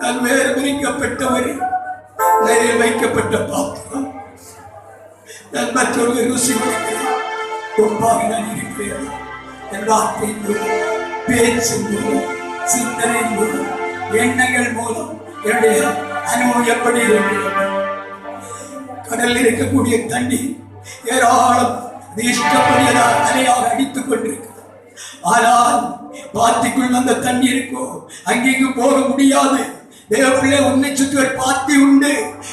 நான் வேறு பிரிக்கப்பட்டவர், நிலையில் வைக்கப்பட்ட பாத்திரம். நான் மற்றொரு ருசி ஒப்பாக நான் இருக்கிறேன். என் வார்த்தை மூலம், பேச்சு மூலம், சிந்தனை மூலம், எண்ணங்கள் மூலம் என்னுடைய அனுபவம் எப்படி இருக்கிறது? கடலில் இருக்கக்கூடிய தண்ணீர் ஏராளம் இஷ்டப்படியதால் அலையாக அடித்துக் கொண்டிருக்கிறது. ஆனால் பாத்திக்குள் வந்த தண்ணீருக்கோ அங்கேயும் போக முடியாது. தேவப்பிள்ளை உன்னை சுற்றி ஒரு பாத்தி உண்டு.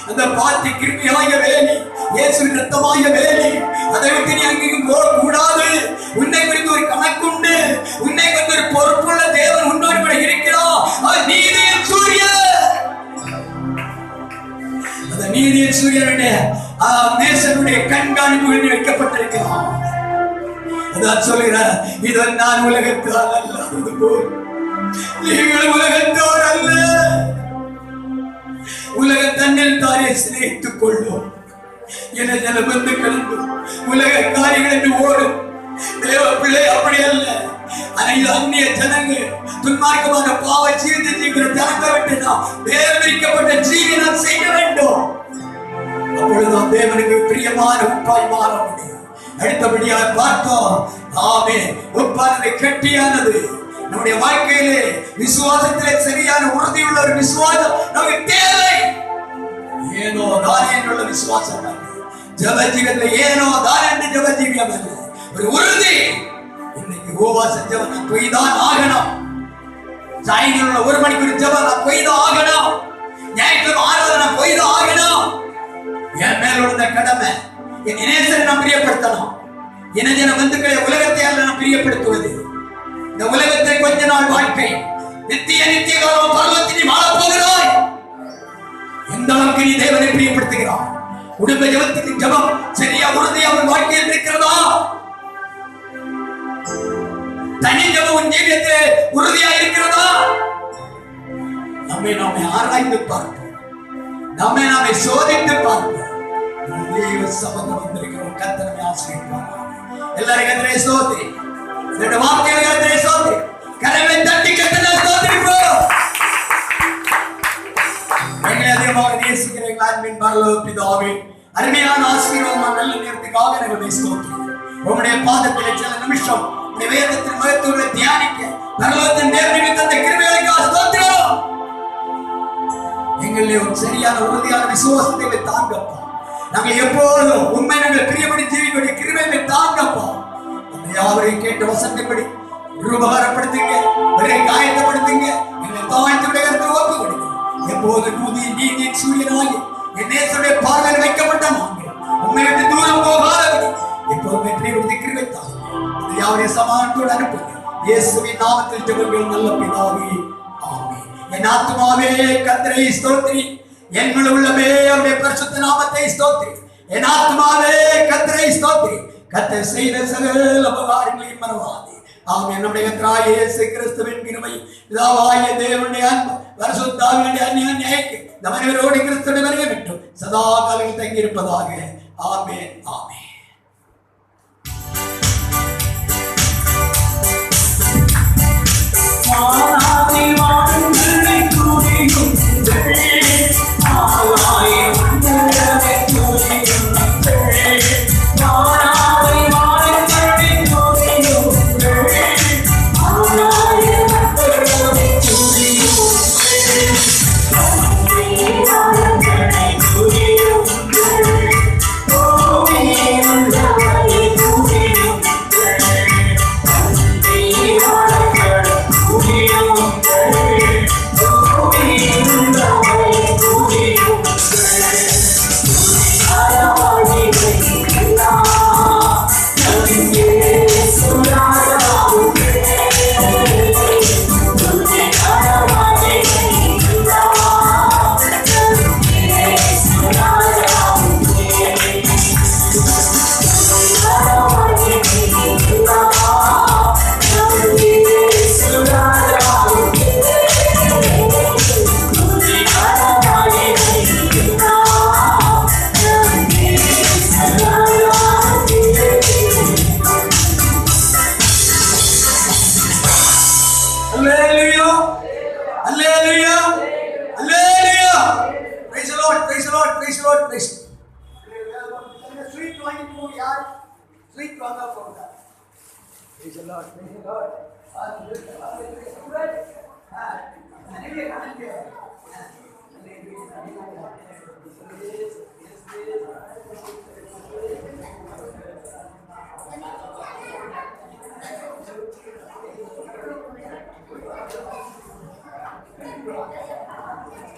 அந்த பாத்தி கிருமியாய வேலி, இயேசுவின் ரத்தமாய வேலி. அதை விட்டு நீ அங்கேயும் போக கூடாது. உன்னை குறித்து ஒரு கணக்குண்டு. உன்னை குறித்து ஒரு பொறுப்புள்ள தேவன் உன்னோடு கூட இருக்கிறார். அது நீதியின் சூரியன். அந்த நீதியின் சூரியனுடைய நேசனுடைய கண்காணிப்புகளில் வைக்கப்பட்டிருக்கிறார். அதான் சொல்கிறார், இதோ நான் உலகத்தால் அல்லாதது போல் நீங்கள் உலகத்தோர் அல்ல. உலக தன்னில் தானே சிநேகித்துக் கொள்ளும். என ஜன வந்து கலந்து உலக காரியங்கள் என்று ஓடும். தேவ பிள்ளை அப்படி அல்ல. அந்நிய ஜனங்கள் துன்மார்க்கமான பாவ ஜீவித ஜீவித ஜனங்களை விட்டு நாம் வேர்விக்கப்பட்ட ஜீவி நாம் செய்ய வேண்டும். அப்பொழுதுதான் தேவனுக்கு பிரியமான உப்பாய் மாற முடியும். அடுத்தபடியாக பார்த்தோம், ஆமே உப்பானது கெட்டியானது. நம்முடைய வாழ்க்கையிலே விசுவாசத்திலே சரியான உறுதியுள்ள ஒரு விசுவாசம் நமக்கு தேவை. ஏனோ தானே உள்ள விசுவாசம் அல்ல. ஜப ஜீவியத்தில் ஏனோ தானே ஜப ஜீவியம் அல்ல. ஒரு உறுதி. இன்னைக்கு உபவாச ஜபம் நான் போய்தான் ஆகணும். சாயங்காலம் 1 மணிக்கு ஒரு ஜபம் நான் போய்தான் ஆகணும். ஞாயிற்றுக்கிழமை ஆராதனை போய்தான் ஆகணும். என் மேல் உள்ள கடமை என் இனேசரை நாம் பிரியப்படுத்தணும். இனஜன பந்துக்களை உலகத்தை அல்ல நாம் பிரியப்படுத்துவது. இந்த உலகத்தை கொஞ்ச நாள் வாழ்க்கை, நித்திய நித்திய காலம் பரலோகத்தில் வாழப் போகிறாய். எந்த அளவுக்கு நீ தேவனை பிரியப்படுத்துகிறாய்? குடும்ப ஜபத்துக்கு ஜபம் சரியா உறுதியா உன் வாழ்க்கையில் இருக்கிறதா? தனி ஜபம் உன் ஜீவியத்தில் உறுதியா இருக்கிறதா? நம்மை ஆராய்ந்து பார்ப்போம். நம்மை சோதித்து பார்ப்போம். தேவ சபதம் வந்திருக்கிறோம். கர்த்தரை ஆசீர்வதிப்பார். எல்லாரும் கர்த்தரை ஸ்தோத்திரி. இந்த வார்த்தையை கர்த்தரை ஸ்தோத்திரி. கரங்களை தட்டி கர்த்தரை ஸ்தோத்திரிப்போம். எங்களை அதிகமாக நேசிக்கிற எங்கள் அன்பின் பரலோக பிதாவே, அருமையான ஆசீர்வாதமான நல்ல நேரத்துக்காக எங்களை ஸ்தோத்திரி. உம்முடைய பாதத்திலே சில நிமிஷம் உம்முடைய வேதத்தின் மகத்துவங்களை தியானிக்க பரலோகத்தின் தேவனுக்கு தந்த கிருபைகளுக்காக ஸ்தோத்திரம். எங்களிலே ஒரு சரியான உறுதியான விசுவாசத்தை தாங்கப்பா. நாங்கள் எப்போதும் உண்மை நாங்கள் பிரியப்படி ஜீவிக்கூடிய கிருபையை தாங்கப்பா. அந்த யாவரையும் கேட்டு வசந்தப்படி ரூபகாரப்படுத்துங்க, காயத்தப்படுத்துங்க. எங்களை தாழ்த்து விட ஒப்பு கொடுங்க. எப்போது நீதியின் சூரியனாகி என் நேசருடைய பார்வையில் வைக்கப்பட்ட நாங்கள் உண்மை விட்டு தூரம் போகாதபடி எப்போதுமே பிரியப்படுத்தி கிருபை தாங்க. அந்த யாவரைய சமானத்தோடு அனுப்புங்க. இயேசுவின் நாமத்தில் ஜெபங்கள் நல்ல பிதாவே, ஆமென். என் ஆத்துமாவே கர்த்தரை ஸ்தோத்திரி. என் முழு உள்ளமே அவருடைய பரிசுத்த நாமத்தை ஸ்தோத்திரி. என் ஆத்துமாவே கர்த்தரை ஸ்தோத்திரி. கர்த்தர் செய்த சகல உபகாரங்களையும் மறவாதே. ஆமென். நம்முடைய கர்த்தராகிய இயேசு கிறிஸ்துவின் கிருபை, பிதாவாகிய தேவனுடைய அன்பு, பரிசுத்த ஆவியுடைய அந்நியக்கு நம் அனைவரோடு கிறிஸ்துவின் வருகை விட்டு சதா காலத்தில் தங்கி இருப்பதாக. ஆமென், ஆமென். Oh, Praise the Lord, praise the Lord. Hallelujah, hallelujah. Right. Hallelujah, hallelujah. Hallelujah.